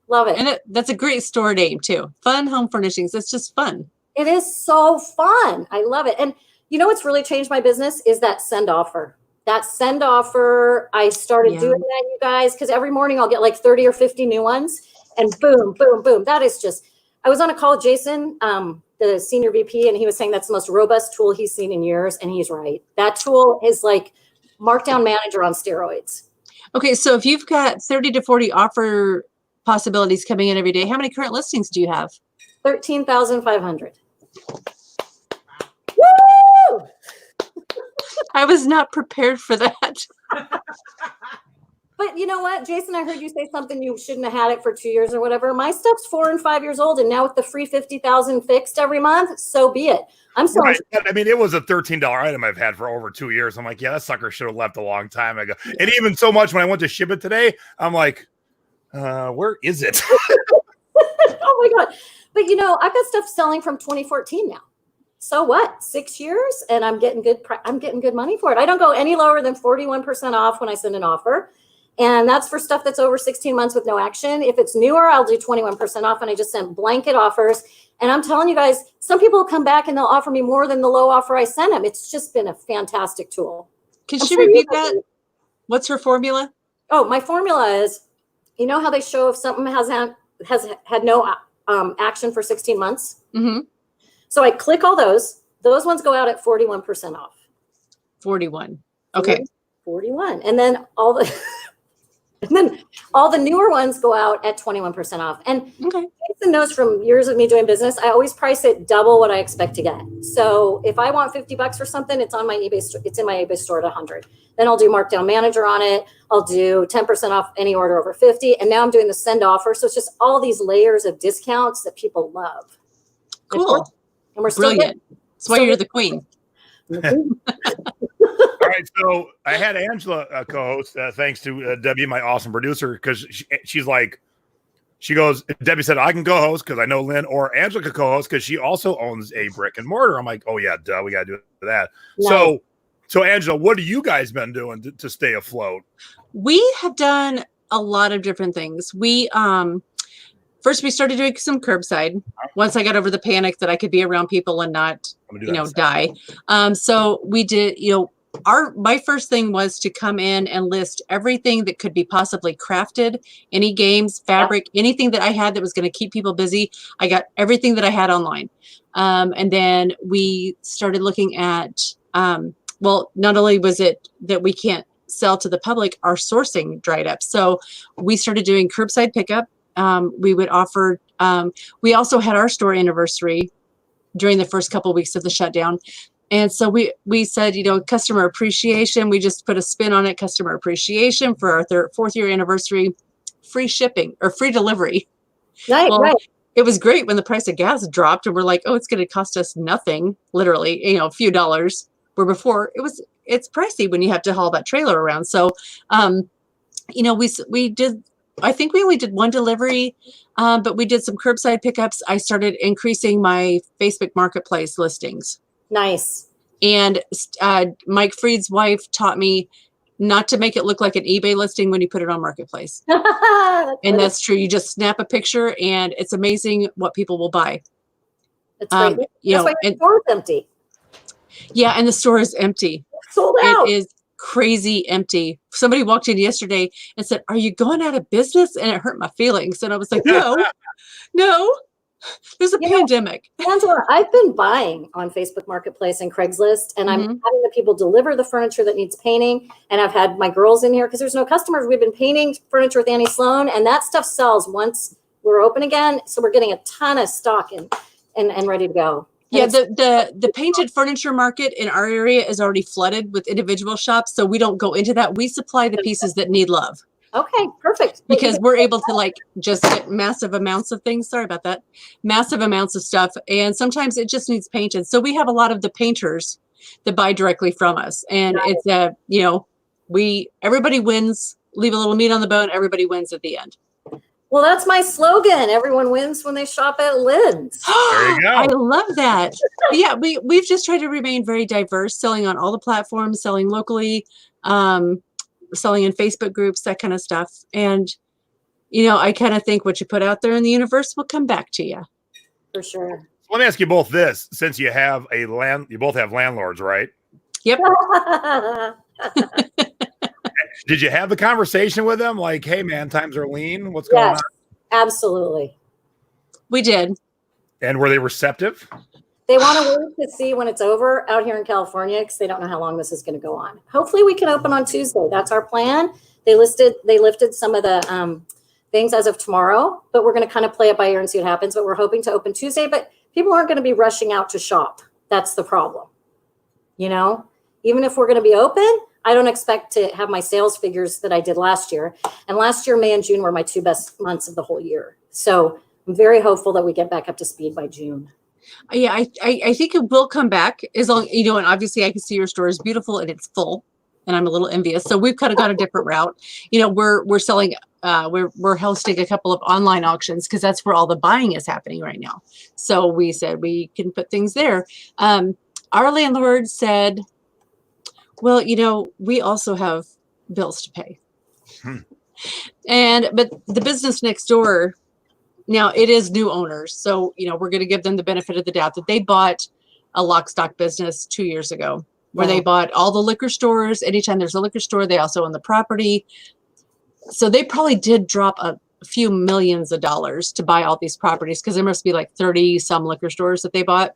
Love it.
And that's a great store name too. Fun Home Furnishings. It's just fun.
It is so fun. I love it. And what's really changed my business is that send offer. That send offer, I started doing that, you guys, because every morning I'll get like 30 or 50 new ones. And boom, boom, boom. That is just, I was on a call with Jason, the senior VP, and he was saying that's the most robust tool he's seen in years. And he's right. That tool is like Markdown Manager on steroids.
Okay. So if you've got 30 to 40 offer possibilities coming in every day, how many current listings do you have?
13,500. Woo!
I was not prepared for that.
But you know what, Jason, I heard you say something, you shouldn't have had it for 2 years or whatever. My stuff's 4 and 5 years old, and now with the free 50,000 fixed every month, so be it. I'm sorry.
Right. I mean, it was a $13 item I've had for over 2 years. I'm like, yeah, that sucker should have left a long time ago. And even so much when I went to ship it today, I'm like, where is it?
Oh my God. But I've got stuff selling from 2014 now. So what? 6 years, and I'm getting good money for it. I don't go any lower than 41% off when I send an offer. And that's for stuff that's over 16 months with no action. If it's newer, I'll do 21% off, and I just send blanket offers. And I'm telling you guys, some people will come back and they'll offer me more than the low offer I sent them. It's just been a fantastic tool.
Can she repeat that? What's her formula?
Oh, my formula is, you know how they show if something has had no action for 16 months?
Mm-hmm.
So I click all those. Those ones go out at 41% off. 41.
Okay.
41. And then all the newer ones go out at 21% off. And Jason knows from years of me doing business, I always price it double what I expect to get. So if I want $50 for something, it's on my eBay. It's in my eBay store at 100. Then I'll do Markdown Manager on it. I'll do 10% off any order over 50. And now I'm doing the send offer. So it's just all these layers of discounts that people love.
Cool.
And we're still
brilliant. That's why you're the queen.
All right, so I had Angela co-host, thanks to Debbie, my awesome producer, because she's like, she goes, Debbie said, I can co-host because I know Lynn, or Angela can co-host because she also owns a brick and mortar. I'm like, oh yeah, duh, we got to do that. Nice. So Angela, what have you guys been doing to stay afloat?
We have done a lot of different things. First, we started doing some curbside. Once I got over the panic that I could be around people and not, die. So we did, my first thing was to come in and list everything that could be possibly crafted, any games, fabric, anything that I had that was going to keep people busy. I got everything that I had online. And then we started looking at, not only was it that we can't sell to the public, our sourcing dried up. So we started doing curbside pickup. We would offer, we also had our store anniversary during the first couple of weeks of the shutdown. And so we said, customer appreciation, we just put a spin on it, customer appreciation for our fourth year anniversary, free shipping or free delivery.
Right.
It was great when the price of gas dropped and we're like, oh, it's going to cost us nothing, literally, a few dollars, where before it's pricey when you have to haul that trailer around. So, we did, I think we only did one delivery, but we did some curbside pickups. I started increasing my Facebook Marketplace listings.
Nice.
And Mike Freed's wife taught me not to make it look like an eBay listing when you put it on Marketplace. That's true. You just snap a picture and it's amazing what people will buy.
That's great. That's why your store is empty.
Yeah, and the store is empty.
Sold out.
It is crazy empty. Somebody walked in yesterday and said, are you going out of business? And it hurt my feelings. And I was like, no. There's a pandemic.
Angela, I've been buying on Facebook Marketplace and Craigslist, and I'm having the people deliver the furniture that needs painting. And I've had my girls in here because there's no customers. We've been painting furniture with Annie Sloan, and that stuff sells once we're open again. So we're getting a ton of stock and ready to go.
Yeah, the painted furniture market in our area is already flooded with individual shops, so we don't go into that. We supply the pieces that need love.
Okay, perfect.
Because we're able to like just get massive amounts of things. Sorry about that. Massive amounts of stuff. And sometimes it just needs painted. So we have a lot of the painters that buy directly from us. And it's everybody wins, leave a little meat on the bone. Everybody wins at the end.
Well, that's my slogan. Everyone wins when they shop at Lynn's.
There you go.
I love that. Yeah, we've just tried to remain very diverse, selling on all the platforms, selling locally, selling in Facebook groups, that kind of stuff. And, I kind of think what you put out there in the universe will come back to you.
For sure.
Let me ask you both this, since you have you both have landlords, right?
Yep.
Did you have the conversation with them? Like, hey man, times are lean. What's going on?
Absolutely.
We did.
And were they receptive?
They want to wait to see when it's over out here in California because they don't know how long this is going to go on. Hopefully we can open on Tuesday. That's our plan. They lifted some of the things as of tomorrow, but we're going to kind of play it by ear and see what happens. But we're hoping to open Tuesday, but people aren't going to be rushing out to shop. That's the problem. Even if we're going to be open, I don't expect to have my sales figures that I did last year. And last year, May and June were my 2 best months of the whole year. So I'm very hopeful that we get back up to speed by June.
Yeah, I think it will come back as long, and obviously I can see your store is beautiful and it's full, and I'm a little envious. So we've kind of got a different route. We're selling, we're hosting a couple of online auctions because that's where all the buying is happening right now. So we said we can put things there. Our landlord said, well, we also have bills to pay. But the business next door, now it is new owners. So, we're going to give them the benefit of the doubt that they bought a lock stock business 2 years ago where they bought all the liquor stores. Anytime there's a liquor store, they also own the property. So they probably did drop a few millions of dollars to buy all these properties because there must be like 30 some liquor stores that they bought.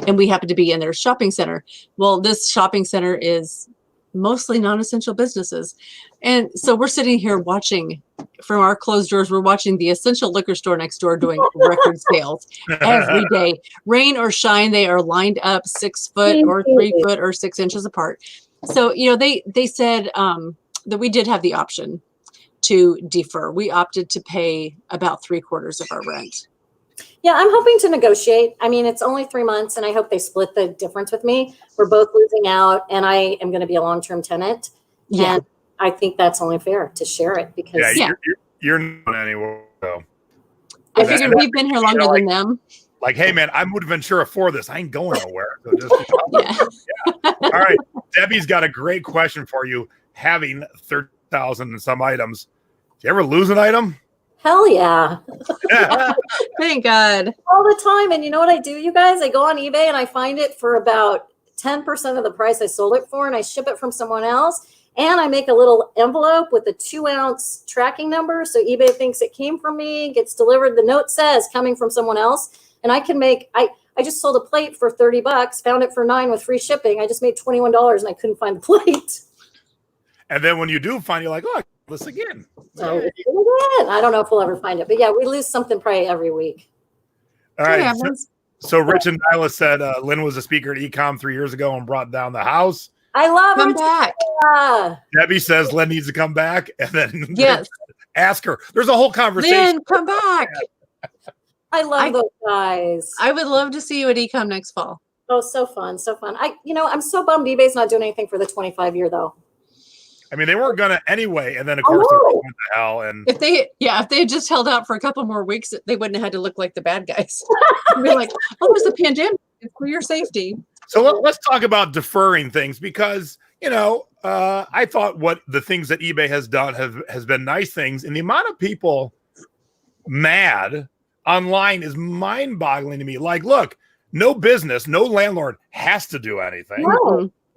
And we happen to be in their shopping center. Well, this shopping center is mostly non-essential businesses. And so we're sitting here watching from our closed doors. We're watching the essential liquor store next door doing record sales every day. Rain or shine, they are lined up 6 foot or 3 foot or 6 inches apart. So, they said that we did have the option to defer. We opted to pay about 3/4 of our rent.
Yeah, I'm hoping to negotiate. I mean, it's only 3 months, and I hope they split the difference with me. We're both losing out, and I am going to be a long-term tenant.
Yeah.
And I think that's only fair to share it because
you're not anywhere. So.
I figured we've been here longer than them.
Like, hey man, I moved to Ventura for this. I ain't going nowhere. So just All right, Debbie's got a great question for you. Having 30,000 and some items, do you ever lose an item?
Hell yeah.
Thank God.
All the time. And you know what I do, you guys? I go on eBay and I find it for about 10% of the price I sold it for, and I ship it from someone else. And I make a little envelope with a 2-ounce tracking number. So eBay thinks it came from me, gets delivered. The note says coming from someone else. And I can make, I just sold a plate for $30, found it for $9 with free shipping. I just made $21 and I couldn't find the plate.
And then when you do find, you're like, oh, this again.
So I don't know if we'll ever find it, but yeah, we lose something probably every week.
All right. So Rich and Nyla said Lynn was a speaker at Ecom 3 years ago and brought down the house.
I love
Come
it.
back.
Debbie says Lynn needs to come back, and then
Yes.
ask her. There's a whole conversation.
Lynn, come back.
I love those guys.
I would love to see you at Ecom next fall.
Oh, so fun, so fun. I'm so bummed eBay's not doing anything for the 25-year though.
I mean, they weren't gonna anyway, and then of course they went to hell. And
if they had just held out for a couple more weeks, they wouldn't have had to look like the bad guys. Be like, oh, there's a pandemic. It's for your safety.
So let's talk about deferring things because I thought what the things that eBay has done has been nice things, and the amount of people mad online is mind-boggling to me. Like, look, no business, no landlord has to do anything.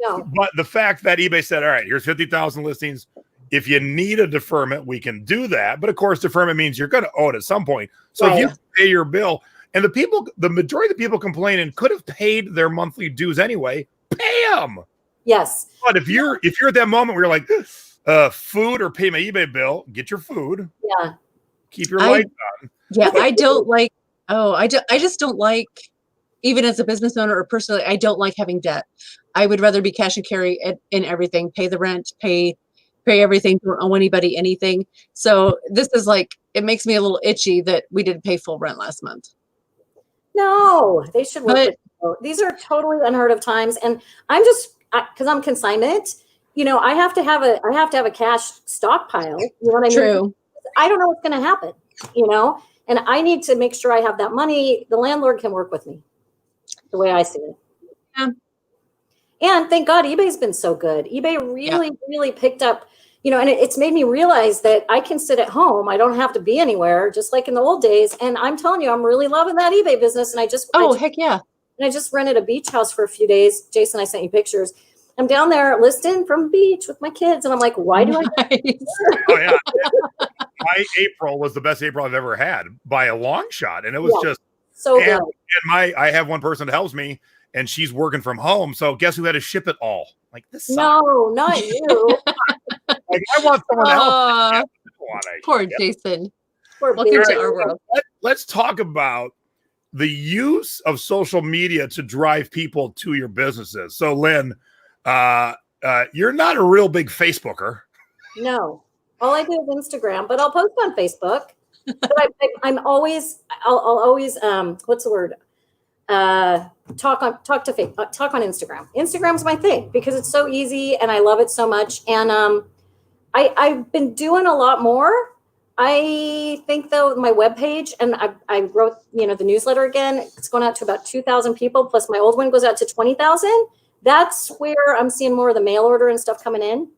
No.
But the fact that eBay said, all right, here's 50,000 listings. If you need a deferment, we can do that. But of course, deferment means you're going to owe it at some point. So if you pay your bill, and the majority of the people complaining could have paid their monthly dues anyway, pay them.
Yes.
But if you're at that moment where you're like, food or pay my eBay bill, get your food.
Yeah.
Keep your lights on.
Yeah, I don't like. I just don't like. Even as a business owner or personally, I don't like having debt. I would rather be cash and carry in everything. Pay the rent. Pay everything. Don't owe anybody anything. So this is like, it makes me a little itchy that we didn't pay full rent last month.
No, they should work with you. These are totally unheard of times. And I'm just, because I'm consignment, I have to have a cash stockpile. You know what I mean?
True.
I don't know what's going to happen, and I need to make sure I have that money. The landlord can work with me the way I see it.
Yeah.
And thank God eBay's been so good. eBay really picked up, and it's made me realize that I can sit at home. I don't have to be anywhere, just like in the old days. And I'm telling you, I'm really loving that eBay business. And
heck yeah.
And I just rented a beach house for a few days. Jason, I sent you pictures. I'm down there listing from the beach with my kids. And I'm like, why do I?
Oh, yeah. My April was the best April I've ever had by a long shot. And it was just
so good.
And I have one person that helps me, and she's working from home. So guess who had to ship it all? Like, this sucks.
No, not you.
Like, I want someone else.
Poor Jason.
Welcome
to our world.
Let's talk about the use of social media to drive people to your businesses. So, Lynn, you're not a real big Facebooker.
No, all I do is Instagram, but I'll post on Facebook. But I'll always, what's the word? Talk on Instagram. Instagram's my thing because it's so easy and I love it so much. And I've been doing a lot more. I think though my webpage, and I wrote the newsletter again. It's going out to about 2,000 people. Plus my old one goes out to 20,000. That's where I'm seeing more of the mail order and stuff coming in.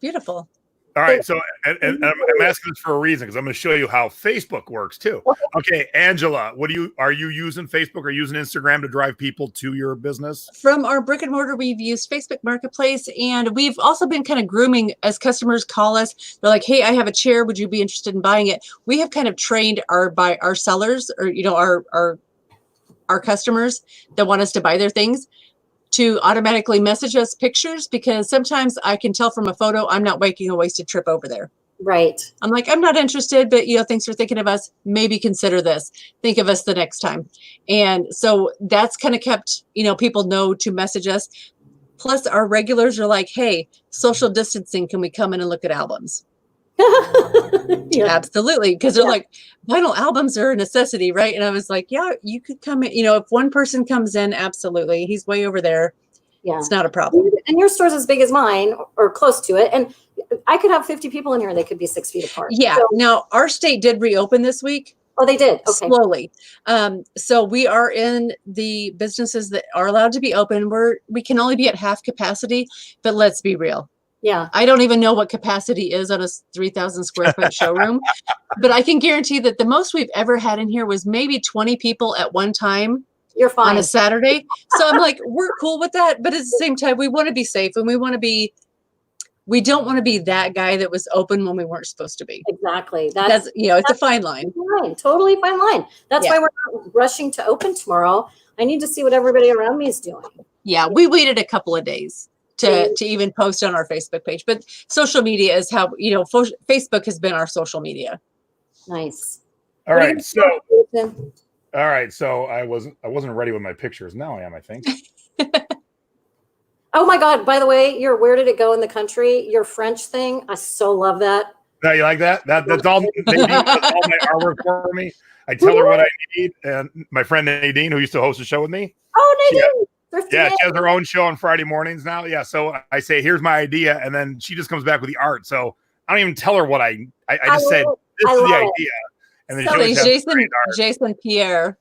Beautiful.
All right. So, and I'm asking this for a reason because I'm going to show you how Facebook works too. Okay, Angela, are you using Facebook or using Instagram to drive people to your business?
From our brick and mortar, we've used Facebook Marketplace, and we've also been kind of grooming as customers call us. They're like, "Hey, I have a chair. Would you be interested in buying it?" We have kind of trained our sellers, or our customers that want us to buy their things, to automatically message us pictures, because sometimes I can tell from a photo I'm not making a wasted trip over there.
Right.
I'm like, I'm not interested, but thanks for thinking of us. Maybe consider this. Think of us the next time. And so that's kind of kept, people know to message us. Plus our regulars are like, hey, social distancing, can we come in and look at albums? Yeah. Absolutely. Because they're like, vinyl albums are a necessity, right? And I was like, yeah, you could come in. If one person comes in, absolutely. He's way over there. Yeah. It's not a problem.
And your store's as big as mine or close to it. And I could have 50 people in here. They could be 6 feet apart.
Yeah. So, now our state did reopen this week.
Oh, they did. Okay.
Slowly. So we are in the businesses that are allowed to be open. We can only be at half capacity, but let's be real.
Yeah.
I don't even know what capacity is on a 3,000 square foot showroom, but I can guarantee that the most we've ever had in here was maybe 20 people at one time.
You're fine.
On a Saturday. So I'm like, we're cool with that. But at the same time, we want to be safe, and we don't want to be that guy that was open when we weren't supposed to be.
Exactly.
That's it's a fine line.
Totally fine line. That's why we're not rushing to open tomorrow. I need to see what everybody around me is doing.
Yeah. We waited a couple of days to even post on our Facebook page, but social media is how, Facebook has been our social media.
Nice.
All right. So I wasn't ready with my pictures. Now I am, I think.
Oh my God. By the way, where did it go in the country? Your French thing. I so love that.
No, you like that? That's all. Nadine does all my artwork for me. I tell her what I need. And my friend Nadine, who used to host a show with me.
Oh, Nadine.
She has her own show on Friday mornings now. Yeah. So I say, here's my idea. And then she just comes back with the art. So I don't even tell her what I just said, this is the idea. And then
Jason Pierre,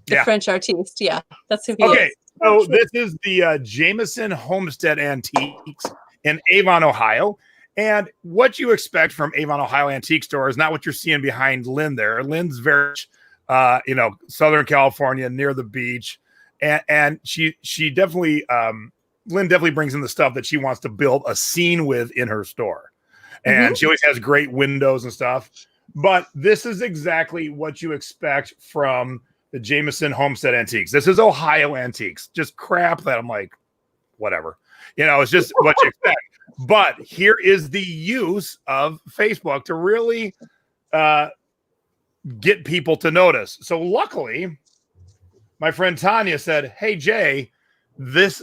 the French artiste. Yeah. That's who he is.
Okay. So this is the Jameson Homestead Antiques in Avon, Ohio. And what you expect from Avon, Ohio Antique Store is not what you're seeing behind Lynn there. Lynn's very, Southern California, near the beach. And she definitely, Lynn definitely brings in the stuff that she wants to build a scene with in her store. and she always has great windows and stuff. But this is exactly what you expect from the Jameson Homestead Antiques. This is Ohio Antiques, just crap that I'm like, whatever. It's just what you expect. But here is the use of Facebook to really get people to notice. So luckily, my friend Tanya said, "Hey Jay, this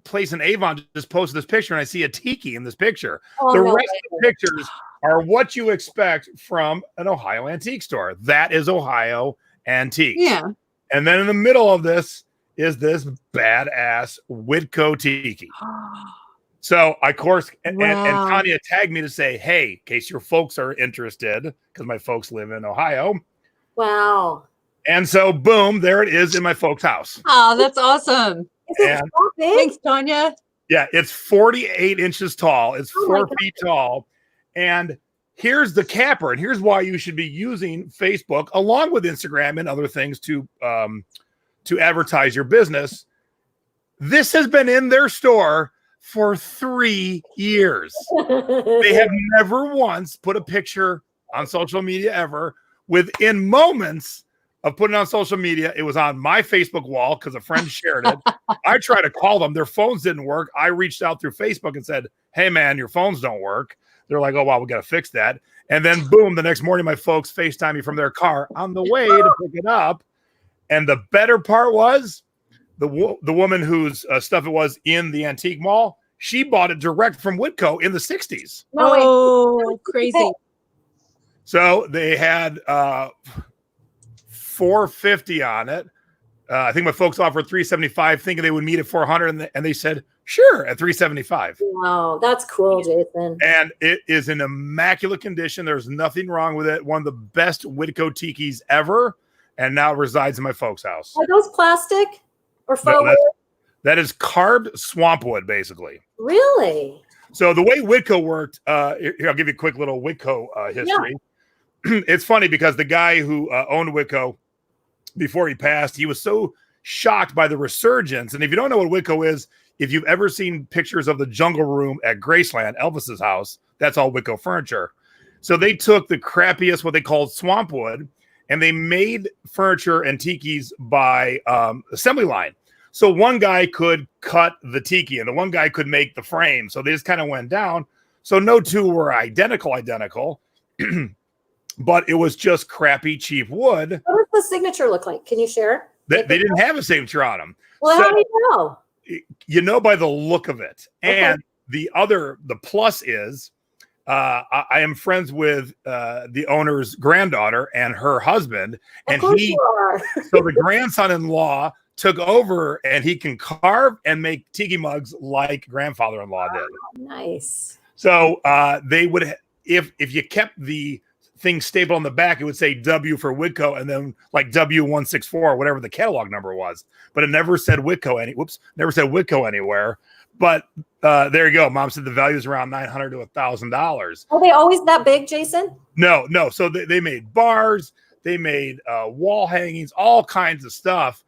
place in Avon just posted this picture, and I see a tiki in this picture. The rest of the pictures are what you expect from an Ohio antique store. That is Ohio Antiques.
Yeah.
And then in the middle of this is this badass Whitco tiki." So, of course, and Tanya tagged me to say, "Hey, in case your folks are interested," because my folks live in Ohio.
Wow.
And so, boom, there it is in my folks' house.
Oh, that's awesome.
Is it so big?
Thanks, Tanya.
Yeah, it's 48 inches tall. It's 4 feet tall. And here's the capper. And here's why you should be using Facebook along with Instagram and other things to advertise your business. This has been in their store for 3 years. They have never once put a picture on social media ever. Within moments of putting it on social media, it was on my Facebook wall because a friend shared it. I tried to call them. Their phones didn't work. I reached out through Facebook and said, "Hey, man, your phones don't work." They're like, "Oh, wow, we got to fix that." And then, boom, the next morning, my folks FaceTime me from their car on the way to pick it up. And the better part was the woman whose stuff it was in the antique mall, she bought it direct from Whitco in the 60s.
Oh, crazy.
So they had $450 on it. I think my folks offered $375, thinking they would meet at $400, and they said, "Sure," at $375.
Wow, that's cool, Jason.
And it is in immaculate condition. There's nothing wrong with it. One of the best Whitco tikis ever, and now resides in my folks' house.
Are those plastic or faux wood?
That is carved swamp wood, basically.
Really?
So the way Whitco worked, here, I'll give you a quick little Whitco history. Yeah. It's funny because the guy who owned Whitco, before he passed, he was so shocked by the resurgence. And if you don't know what Whitco is, if you've ever seen pictures of the jungle room at Graceland, Elvis's house, that's all Whitco furniture. So they took the crappiest, what they called swamp wood, and they made furniture and tikis by assembly line. So one guy could cut the tiki and the one guy could make the frame. So they just kind of went down. So no two were identical, but it was just crappy, cheap wood.
What does the signature look like? Can you share?
They didn't have a signature on them.
Well, how do you know?
You know by the look of it. Okay. And the plus is I am friends with the owner's granddaughter and her husband. And so the grandson-in-law took over, and he can carve and make tiki mugs like grandfather-in-law did.
Nice.
So they would, if you kept the thing stapled on the back, it would say W for Whitco, and then like W164, whatever the catalog number was. But it never said Whitco never said Whitco anywhere. But there you go. Mom said the value is around $900 to $1,000.
Are they always that big, Jason?
No. So they made bars, they made wall hangings, all kinds of stuff.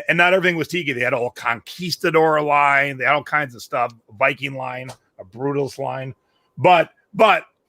And not everything was tiki. They had a whole conquistador line. They had all kinds of stuff, Viking line, a Brutus line. But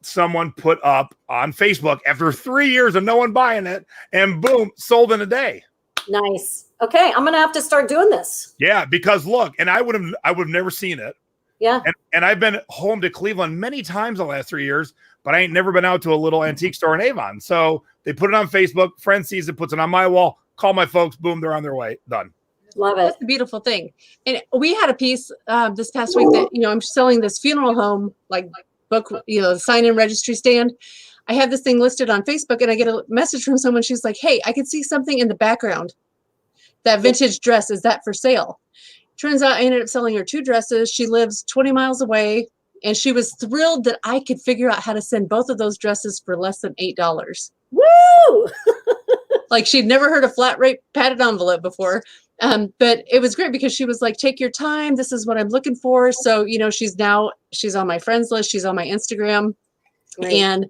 someone put up on Facebook after 3 years of no one buying it, and boom, sold in a day.
Nice. Okay, I'm gonna have to start doing this.
Yeah, because look, and I would have never seen it.
Yeah.
And I've been home to Cleveland many times the last 3 years, but I ain't never been out to a little antique store in Avon. So they put it on Facebook. Friend sees it, puts it on my wall. Call my folks. Boom, they're on their way. Done.
Love it.
That's a beautiful thing. And we had a piece this past week that, I'm selling this funeral home, like book, sign in registry stand. I have this thing listed on Facebook, and I get a message from someone. She's like, "Hey, I could see something in the background. That vintage dress, is that for sale?" Turns out I ended up selling her 2 dresses. She lives 20 miles away, and she was thrilled that I could figure out how to send both of those dresses for less than $8.
Woo!
Like, she'd never heard a flat rate padded envelope before. But it was great because she was like, "Take your time. This is what I'm looking for." So, she's on my friends list. She's on my Instagram. Right. And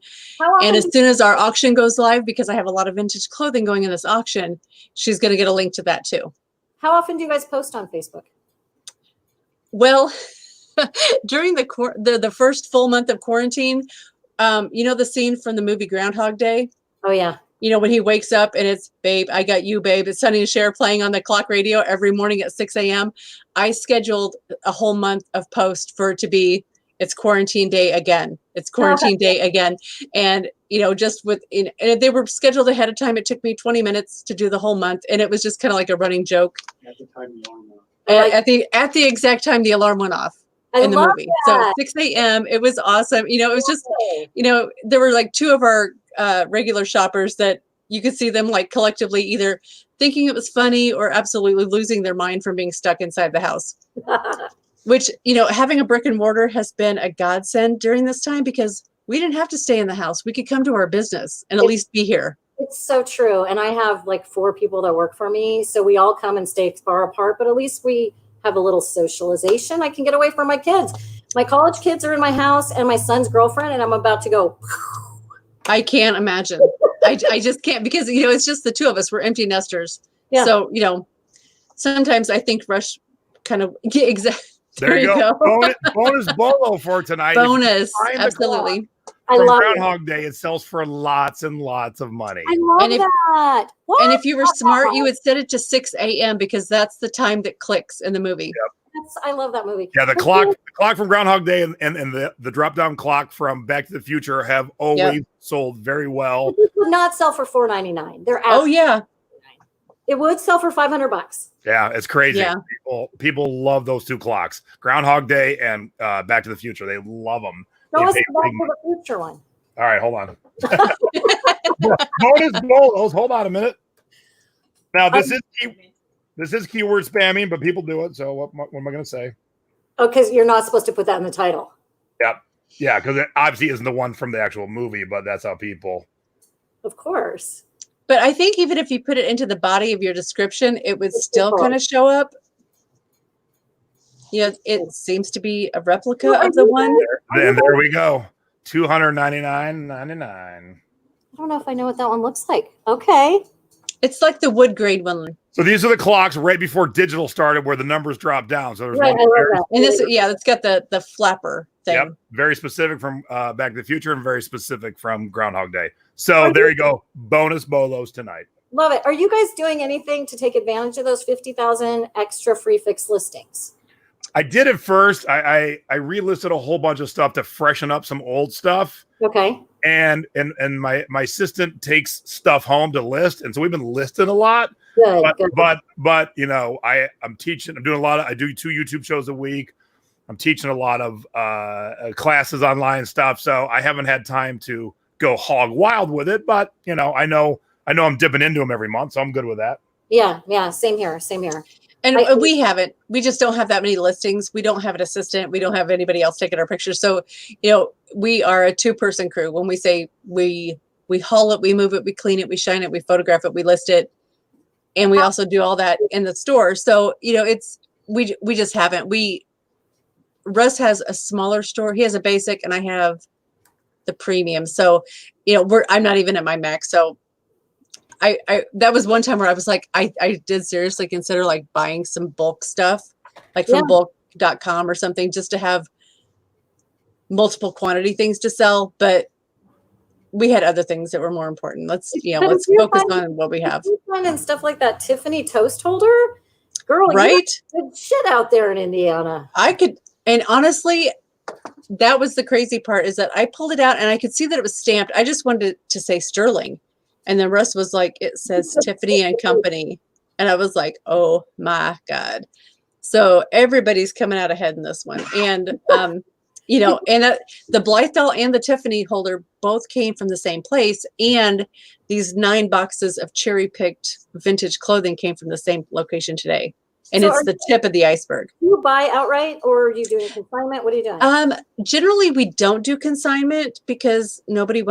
as soon as our auction goes live, because I have a lot of vintage clothing going in this auction, she's going to get a link to that too.
How often do you guys post on Facebook?
Well, during the first full month of quarantine, you know the scene from the movie Groundhog Day?
Oh yeah.
You know, when he wakes up and it's, babe, I got you, babe. It's Sonny and Cher playing on the clock radio every morning at 6 a.m. I scheduled a whole month of post for it to be, it's quarantine day again. It's quarantine day again. And, you know, just and they were scheduled ahead of time. It took me 20 minutes to do the whole month. And it was just kind of like a running joke.
At the time the alarm went off.
At the exact time the alarm went off. In the movie.
That.
So 6 a.m. It was awesome. You know, it was just, you know, there were like two of our regular shoppers that you could see them like collectively either thinking it was funny or absolutely losing their mind from being stuck inside the house. Which, you know, having a brick and mortar has been a godsend during this time because we didn't have to stay in the house. We could come to our business and at least be here.
It's so true. And I have like 4 people that work for me. So we all come and stay far apart, but at least we have a little socialization. I can get away from my kids. My college kids are in my house and my son's girlfriend, and I'm about to go.
I can't imagine. I just can't because, you know, it's just the two of us. We're empty nesters.
Yeah.
So, you know, sometimes I think Rush kind of get exactly.
There you go. Bonus bolo for tonight.
Bonus. Absolutely.
I
From
love
Groundhog Day, it sells for lots and lots of money.
I love that. What?
And if you were smart, you would set it to 6 a.m. because that's the time that clicks in the movie.
Yep.
I love that movie.
Yeah, the clock from Groundhog Day and the drop down clock from Back to the Future have always sold very well.
It would not sell for $4.99. They're
oh yeah.
It would sell for $500.
Yeah, it's crazy.
Yeah.
People love those two clocks, Groundhog Day and Back to the Future. They love them.
Show us the Back to the Future one.
All right, hold on. Bonus bolos. Hold on a minute. Now this is keyword spamming, but people do it. So what am I going to say?
Oh, because you're not supposed to put that in the title.
Yep. Yeah, because it obviously isn't the one from the actual movie, but that's how people.
Of course.
But I think even if you put it into the body of your description, it would still kind of show up. Yeah, it seems to be a replica of the one.
Then there we go. $299.99.
I don't know if I know what that one looks like. Okay.
It's like the wood grade one.
So these are the clocks right before digital started where the numbers dropped down. So there's
Right, I love that.
And this, it's got the flapper thing.
Yep, very specific from Back to the Future and very specific from Groundhog Day. So there you go. Bonus bolos tonight.
Love it. Are you guys doing anything to take advantage of those 50,000 extra free fix listings?
I did at first. I relisted a whole bunch of stuff to freshen up some old stuff.
Okay.
And my assistant takes stuff home to list, and so we've been listing a lot.
Good.
But you know, I'm teaching. I'm doing a lot of. I do 2 YouTube shows a week. I'm teaching a lot of classes online stuff, so I haven't had time to go hog wild with it. But you know, I know I'm dipping into them every month, so I'm good with that.
Yeah. Same here.
And we haven't. We just don't have that many listings. We don't have an assistant. We don't have anybody else taking our pictures. So, you know, we are a 2-person crew. When we say we haul it, we move it, we clean it, we shine it, we photograph it, we list it, and we also do all that in the store. So, you know, we just haven't. Russ has a smaller store. He has a basic, and I have the premium. So, you know, I'm not even at my max. So. I that was one time where I was like, I did seriously consider like buying some bulk stuff, like from bulk.com or something, just to have multiple quantity things to sell. But we had other things that were more important. Let's focus on what we have.
And stuff like that Tiffany toast holder, girl,
right?
Good shit out there in Indiana.
And honestly, that was the crazy part, is that I pulled it out and I could see that it was stamped. I just wanted to say Sterling. And then Russ was like, it says Tiffany and Company. And I was like, oh my God. So everybody's coming out ahead in this one. And, you know, and the Blythedale and the Tiffany holder both came from the same place. And these 9 boxes of cherry picked vintage clothing came from the same location today. And so it's the tip of the iceberg.
Do you buy outright, or are you doing consignment? What are you doing?
Generally, we don't do consignment because everybody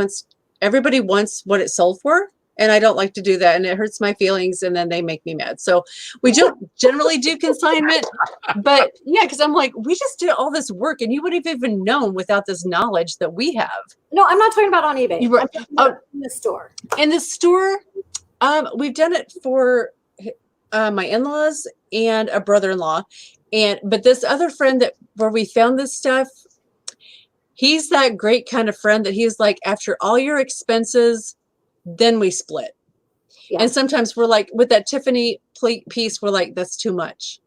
wants what it sold for. And I don't like to do that. And it hurts my feelings. And then they make me mad. So we don't generally do consignment. But yeah, because I'm like, we just did all this work and you wouldn't have even known without this knowledge that we have.
No, I'm not talking about on eBay.
You were,
in the store.
In the store, we've done it for my in-laws and a brother-in-law. But this other friend where we found this stuff, he's that great kind of friend that he's like, after all your expenses, then we split. Yeah. And sometimes we're like, with that Tiffany piece, we're like, that's too much.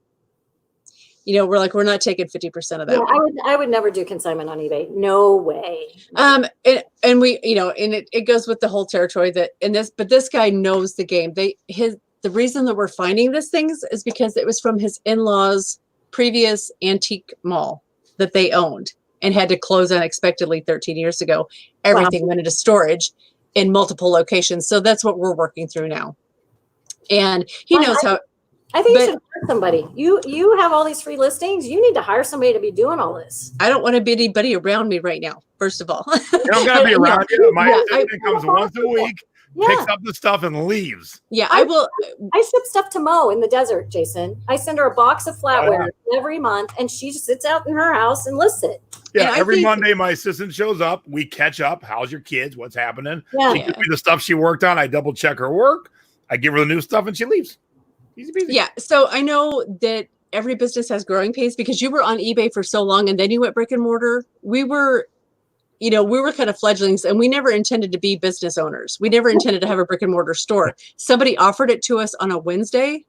We're like, we're not taking 50% of that.
Yeah, I would never do consignment on eBay. No way.
And we, and it goes with the whole territory but this guy knows the game. The reason that we're finding these things is because it was from his in-laws' previous antique mall that they owned and had to close unexpectedly 13 years ago. Everything went into storage in multiple locations. So that's what we're working through now. And he knows how.
I think you should hire somebody. You have all these free listings. You need to hire somebody to be doing all this.
I don't want to be anybody around me right now, first of all.
You don't got to be around you. My assistant comes once a week, picks up the stuff and leaves.
Yeah, I will.
I ship stuff to Mo in the desert, Jason. I send her a box of flatware every month, and she just sits out in her house and lists it.
Yeah, every Monday, my assistant shows up. We catch up. How's your kids? What's happening? Yeah. She gives me the stuff she worked on. I double check her work. I give her the new stuff, and she leaves. Easy peasy.
Yeah. So I know that every business has growing pains because you were on eBay for so long, and then you went brick and mortar. We were kind of fledglings, and we never intended to be business owners. We never intended to have a brick and mortar store. Somebody offered it to us on a Wednesday.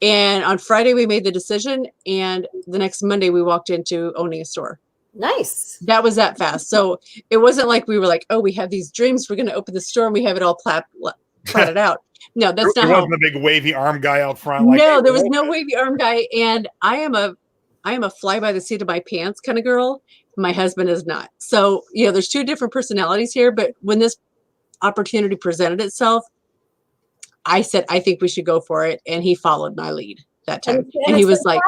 And on Friday, we made the decision. And the next Monday, we walked into owning a store.
Nice.
That was that fast. So it wasn't like we were like, oh, we have these dreams. We're going to open the store and we have it all platted out. No, that's not.
There wasn't a big wavy arm guy out front.
No, there was no wavy arm guy. And I am a fly by the seat of my pants kind of girl. My husband is not. So, there's two different personalities here. But when this opportunity presented itself, I said, I think we should go for it. And he followed my lead that time. And he was like,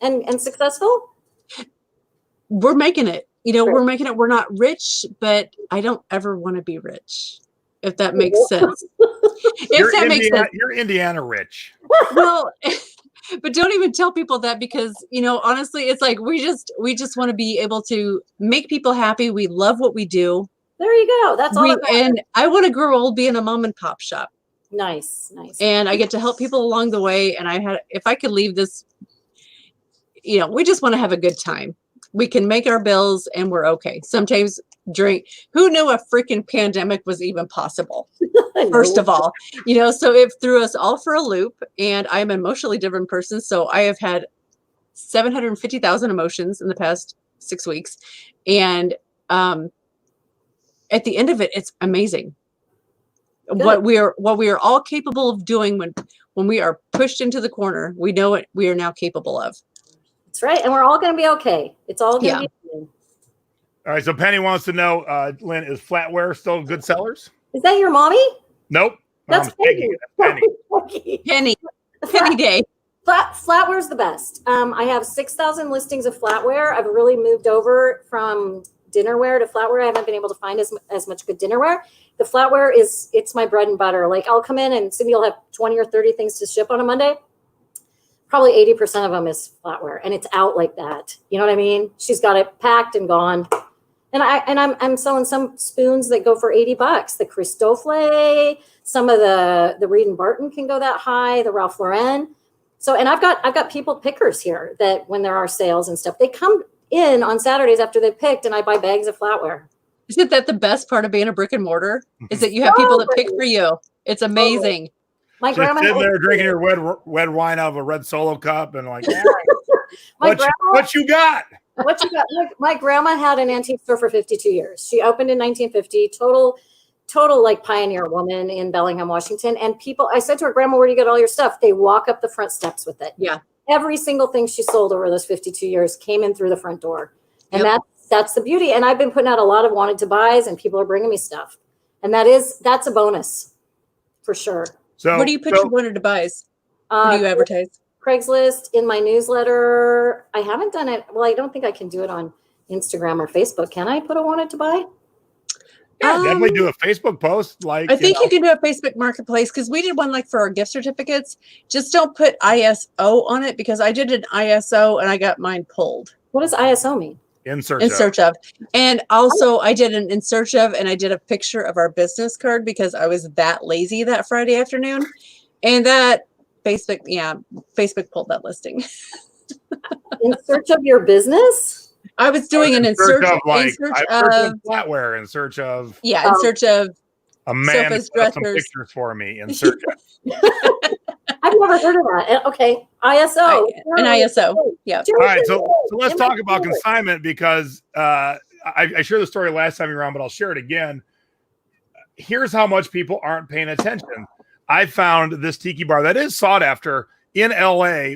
and successful.
We're making it, we're making it. We're not rich, but I don't ever want to be rich. If that makes sense. Makes sense.
You're Indiana rich.
Well, but don't even tell people that because, honestly, it's like, we just want to be able to make people happy. We love what we do.
There you go. That's all.
And I want to grow old being a mom and pop shop.
Nice.
And I get to help people along the way. And if I could leave this, we just want to have a good time. We can make our bills and we're okay. Sometimes who knew a freaking pandemic was even possible? First of all, so it threw us all for a loop, and I'm an emotionally driven person. So I have had 750,000 emotions in the past 6 weeks. And at the end of it, it's amazing. Good. What we are all capable of doing when we are pushed into the corner, we know what we are now capable of.
That's right. And we're all going to be okay. It's all going to be okay.
All right. So Penny wants to know, Lynn, is flatware still good sellers?
Is that your mommy?
Nope.
That's Penny.
Penny day.
Flatware's the best. I have 6,000 listings of flatware. I've really moved over from dinnerware to flatware. I haven't been able to find as much good dinnerware. The flatware it's my bread and butter. Like I'll come in and Cindy will have 20 or 30 things to ship on a Monday. Probably 80% of them is flatware, and it's out like that. You know what I mean? She's got it packed and gone. And I'm selling some spoons that go for $80. The Christofle, some of the Reed and Barton can go that high. The Ralph Lauren. So, and I've got people pickers here that when there are sales and stuff, they come in on Saturdays after they picked, and I buy bags of flatware.
Isn't that the best part of being a brick and mortar? Is that you have people that pick for you? It's amazing.
My grandma
sitting there drinking your red wine out of a red Solo cup and like, what you got?
What you got? Look, my grandma had an antique store for 52 years. She opened in 1950. Total like pioneer woman in Bellingham, Washington. And I said to her, Grandma, where do you get all your stuff? They walk up the front steps with it. Yeah. Every single thing she sold over those 52 years came in through the front door. And that's the beauty. And I've been putting out a lot of wanted to buys, and people are bringing me stuff. And that's a bonus for sure.
So where do you put your wanted to buys? Where do you advertise?
Craigslist, in my newsletter. I haven't done it. Well, I don't think I can do it on Instagram or Facebook. Can I put a wanted to buy?
Yeah, definitely do a Facebook post. Like
I think you can do a Facebook Marketplace because we did one like for our gift certificates. Just don't put ISO on it because I did an ISO and I got mine pulled.
What does ISO mean?
In search of.
And also I did an in search of, and I did a picture of our business card because I was that lazy that Friday afternoon. And that Facebook. Yeah, Facebook pulled that listing.
In search of your business?
I was doing an in search of
flatware, in search of
in search of
a man
sofas,
put up some
dressers.
pictures for me in search of.
I've never heard of that. Okay, ISO.
An ISO. Yeah.
All right, so let's talk about consignment because I shared the story last time you were on, but I'll share it again. Here's how much people aren't paying attention. I found this tiki bar that is sought after in LA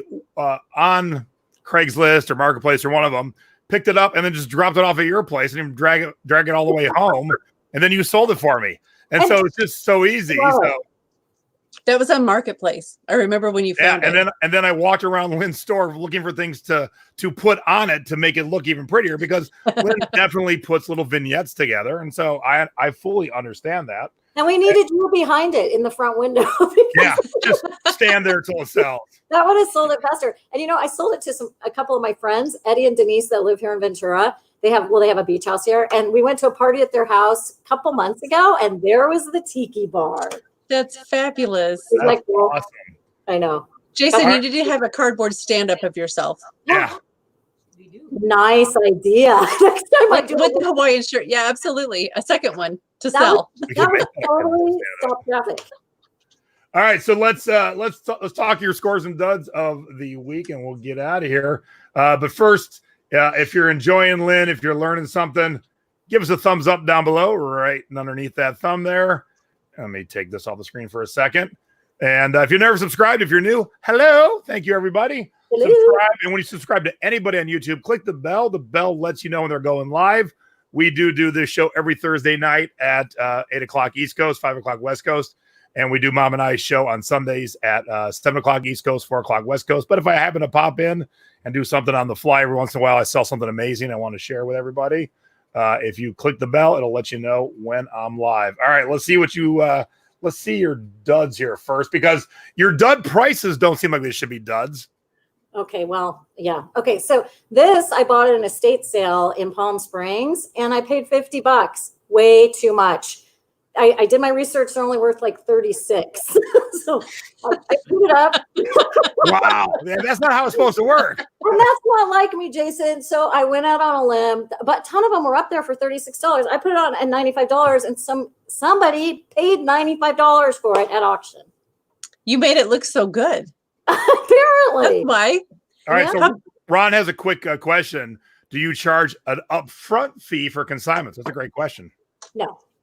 on Craigslist or Marketplace or one of them. Picked it up and then just dropped it off at your place and even drag it all the way home, and then you sold it for me. And so it's just so easy.
Wow.
So
that was on Marketplace. I remember when you found it.
And then I walked around Lynn's store looking for things to put on it to make it look even prettier because Lynn definitely puts little vignettes together. And so I fully understand that.
And we needed you behind it in the front window.
Yeah, just stand there till it sells.
That would have sold it faster. And I sold it to a couple of my friends, Eddie and Denise, that live here in Ventura. They have a beach house here, and we went to a party at their house a couple months ago, and there was the tiki bar.
That's fabulous.
That's awesome.
I know.
Jason, you need to have a cardboard stand-up of yourself.
Yeah.
Nice idea. Next time
with the Hawaiian shirt. Yeah, absolutely. A second one to
that
sell.
That would totally stop traffic.
All right, so let's talk your scores and duds of the week, and we'll get out of here. But first, if you're enjoying Lynn, if you're learning something, give us a thumbs up down below, right underneath that thumb there. Let me take this off the screen for a second. And if you've never subscribed, if you're new, hello. Thank you, everybody.
Hello.
Subscribe. And when you subscribe to anybody on YouTube, click the bell. The bell lets you know when they're going live. We do this show every Thursday night at 8 o'clock East Coast, 5 o'clock West Coast. And we do Mom and I's show on Sundays at 7 o'clock East Coast, 4 o'clock West Coast. But if I happen to pop in and do something on the fly every once in a while, I sell something amazing I want to share with everybody. If you click the bell, it'll let you know when I'm live. All right, let's see what you let's see your duds here first, because your dud prices don't seem like they should be duds.
Okay, well, yeah. Okay, so this I bought at an estate sale in Palm Springs, and I paid $50. Way too much. I did my research; they're only worth like 36. So I picked it up.
Wow, that's not how it's supposed to work.
And that's not like me, Jason. So I went out on a limb, but a ton of them were up there for $36. I put it on at $95, and somebody paid $95 for it at auction.
You made it look so good.
Apparently.
Why?
All right,
Yeah.
so Ron has a quick question. Do you charge an upfront fee for consignments? That's a great question.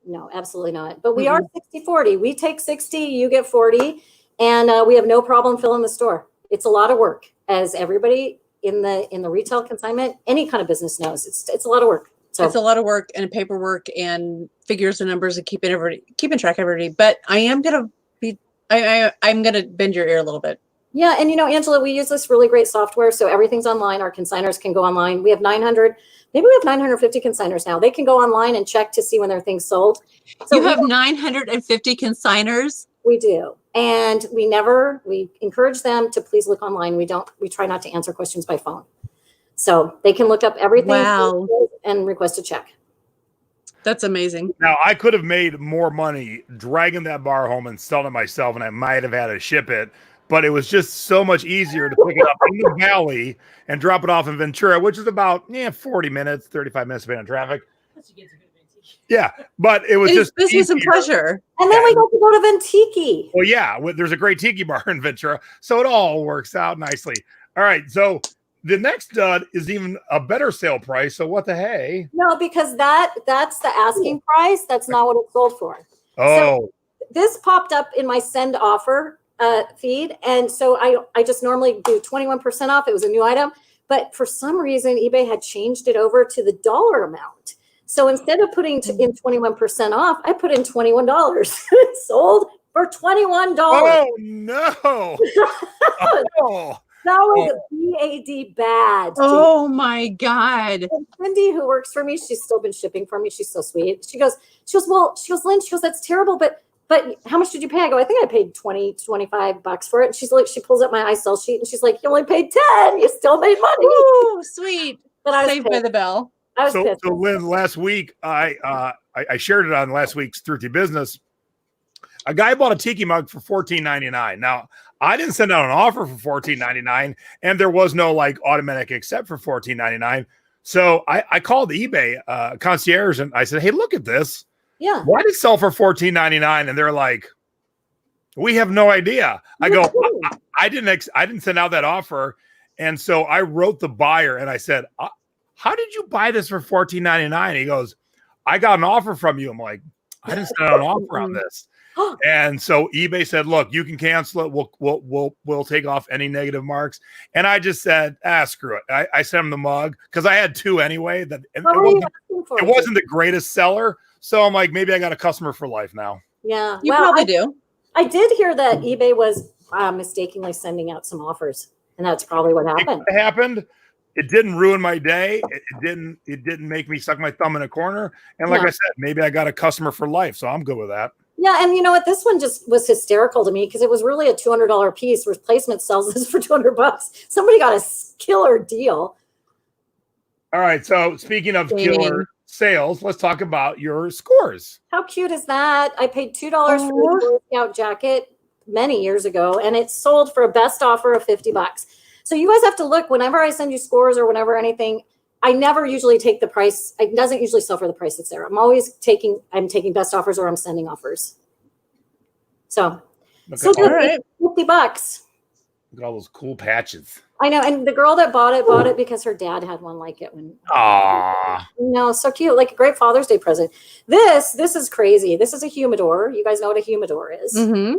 No, absolutely not. But we are 60-40. We take 60, you get 40, and we have no problem filling the store. It's a lot of work, as everybody in the retail consignment, any kind of business knows. It's a lot of work. So
it's a lot of work and paperwork and figures and numbers and keeping track of everybody. But I am gonna I'm gonna bend your ear a little bit.
yeah, and Angela, we use this really great software, so everything's online. Our consigners can go online. We have 950 consigners now. They can go online and check to see when their things sold. So
you have 950 consigners?
We do. And we encourage them to please look online. We try not to answer questions by phone. So they can look up everything.
Wow.
And request a check.
That's amazing.
Now, I could have made more money dragging that bar home and selling it myself, and I might have had to ship it. But it was just so much easier to pick it up in the valley and drop it off in Ventura, which is about 40 minutes, 35 minutes depending on traffic. Yeah, but it was just
business and pleasure.
And then we got to go to Ventiki.
Well, yeah, there's a great tiki bar in Ventura, so it all works out nicely. All right, so the next dud is even a better sale price. So what the hey?
No, because that's the asking price. That's not what it sold for.
Oh,
So this popped up in my send offer feed. And so I just normally do 21% off. It was a new item. But for some reason, eBay had changed it over to the dollar amount. So instead of putting in 21% off, I put in $21. It sold for $21.
oh no! Oh.
That was BAD bad.
Oh my God.
And Cindy, who works for me, she's still been shipping for me. She's so sweet. She goes, Lynn, that's terrible. But how much did you pay? I go, I think I paid $25 for it. And she's like, she pulls up my iSell sheet and she's like, you only paid 10. You still made money.
Ooh, sweet.
But I was
Saved by the bell.
I was
So
pissed.
Lynn, last week I shared it on last week's Thrifty Business. A guy bought a tiki mug for $14.99. Now, I didn't send out an offer for $14.99, and there was no like automatic accept for $14.99. So I called eBay concierge and I said, "Hey, look at this.
Yeah.
Why did it sell for $14.99?" And they're like, "We have no idea." I go, I didn't send out that offer. And so I wrote the buyer and I said, "How did you buy this for $14.99?" He goes, "I got an offer from you." I'm like, "I didn't send out an offer on this." And so eBay said, "Look, you can cancel it. We'll take off any negative marks." And I just said, screw it. I sent him the mug because I had two anyway. It wasn't the greatest seller. So I'm like, maybe I got a customer for life now.
Yeah.
You probably do.
I did hear that eBay was mistakenly sending out some offers, and that's probably what happened.
It happened. It didn't ruin my day. It didn't make me stuck my thumb in a corner. And like I said, maybe I got a customer for life. So I'm good with that.
Yeah, and you know what? This one just was hysterical to me because it was really a $200 piece. Replacement sells this for $200. Somebody got a killer deal.
All right. So speaking of killer sales, let's talk about your scores.
How cute is that? I paid $2 for a Boy Scout jacket many years ago, and it sold for a best offer of $50. So you guys have to look whenever I send you scores or whenever anything. I never usually take the price. It doesn't usually sell for the price that's there. I'm taking best offers or I'm sending offers. So,
Okay.
all right. $50.
Look at all those cool patches.
I know. And the girl that bought it because her dad had one like it when. No, so cute. Like a great Father's Day present. This is crazy. This is a humidor. You guys know what a humidor is.
Mm-hmm.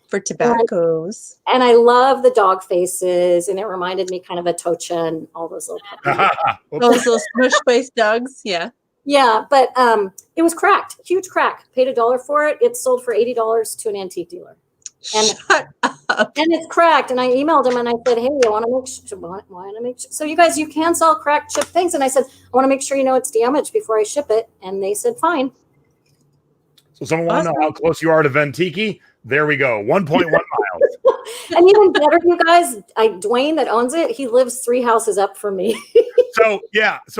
For tobaccos.
And I love the dog faces, and it reminded me kind of a Tocha and all those little
those little smush face dogs. Yeah.
Yeah, but it was cracked. Huge crack. Paid $1 for it. It sold for $80 to an antique dealer. And,
Shut up.
And it's cracked. And I emailed him and I said, "Hey, I want to make sure. So you guys, you can sell cracked chip things." And I said, "I want to make sure you know it's damaged before I ship it." And they said, "Fine."
So someone want to know how close you are to Ventura? There we go. 1.1 miles.
And even better, you guys, Dwayne that owns it, he lives 3 houses up from me.
So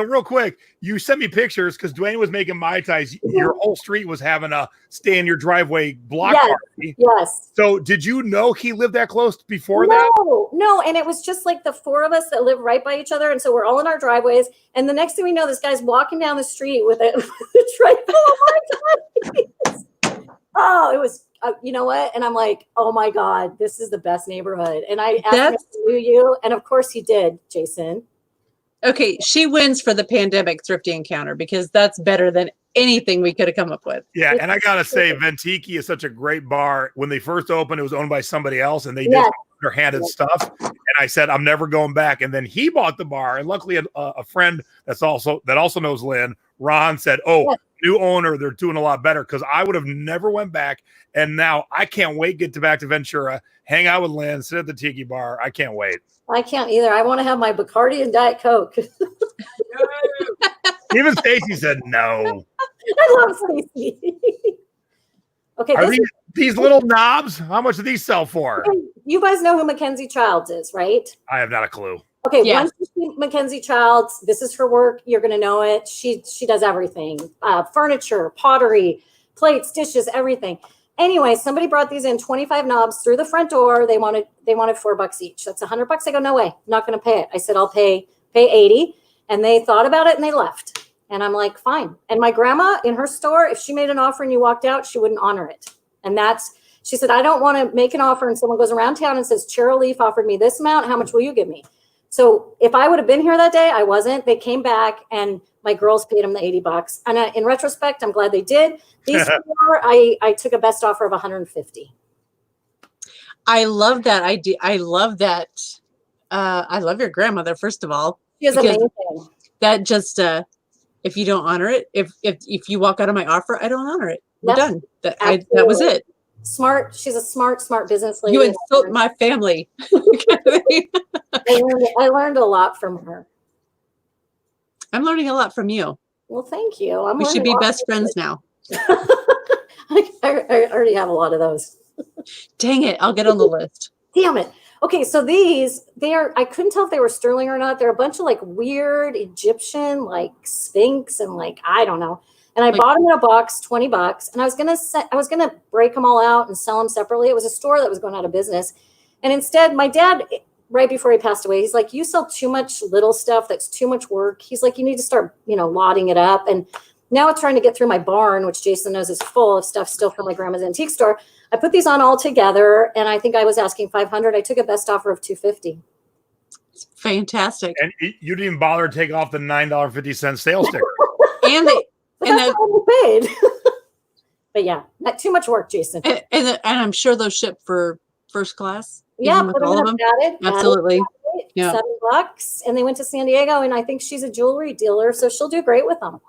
real quick, you sent me pictures because Dwayne was making Mai Tais. Your whole street was having a stay in your driveway block party.
Yes.
So did you know he lived that close before that?
No. And it was just like the 4 of us that live right by each other. And so we're all in our driveways. And the next thing we know, this guy's walking down the street with a tripod. Oh, it was, you know what? And I'm like, oh my God, this is the best neighborhood. And I asked him if he knew you. And of course he did, Jason.
Okay, she wins for the pandemic thrifty encounter because that's better than anything we could have come up with.
Yeah, and I gotta say, Ventura is such a great bar. When they first opened, it was owned by somebody else, and they did underhanded stuff. And I said, I'm never going back. And then he bought the bar, and luckily, a friend that also knows Lynn, Ron, said, new owner, they're doing a lot better, because I would have never went back. And now I can't wait to get back to Ventura, hang out with Lynn, sit at the tiki bar. I can't wait.
I can't either. I want to have my Bacardi and Diet Coke.
Even Stacy said no.
I love Stacy. Okay.
Are these little knobs? How much do these sell for?
You guys know who Mackenzie Childs is, right?
I have not a clue.
Okay, once you see Mackenzie Childs, this is her work. You're going to know it. She does everything. Furniture, pottery, plates, dishes, everything. Anyway, somebody brought these in, 25 knobs through the front door. They wanted $4 each. That's $100. I go, no way, I'm not going to pay it. I said, I'll pay 80. And they thought about it and they left. And I'm like, fine. And my grandma in her store, if she made an offer and you walked out, she wouldn't honor it. And she said, I don't want to make an offer and someone goes around town and says, Cheryl Leaf offered me this amount. How much will you give me? So if I would have been here that day, I wasn't. They came back and my girls paid them the $80. And in retrospect, I'm glad they did. These 4, I took a best offer of $150.
I love that idea. I love that. I love your grandmother, first of all.
She is amazing.
That just, if you don't honor it, if you walk out of my offer, I don't honor it. We're done. That was it.
Smart. She's a smart business lady.
You insult my family.
I learned a lot from her.
I'm learning a lot from you.
Well, thank you.
We should be best friends now.
I already have a lot of those.
Dang it. I'll get on the list.
Damn it. Okay, so I couldn't tell if they were sterling or not. They're a bunch of like weird Egyptian, like Sphinx and like, I don't know. And I bought them in a box, $20, and I was gonna break them all out and sell them separately. It was a store that was going out of business, and instead, my dad, right before he passed away, he's like, "You sell too much little stuff. That's too much work." He's like, "You need to start, lotting it up." And now it's trying to get through my barn, which Jason knows is full of stuff still from my grandma's antique store. I put these on all together, and I think I was asking $500. I took a best offer of $250.
It's fantastic.
And you didn't even bother to take off the $9.50 sales sticker.
And
that's all we paid. But yeah, not too much work, Jason.
And I'm sure those ship for first class.
Yeah,
with all of them. Absolutely. Yeah.
$7, and they went to San Diego, and I think she's a jewelry dealer, so she'll do great with them.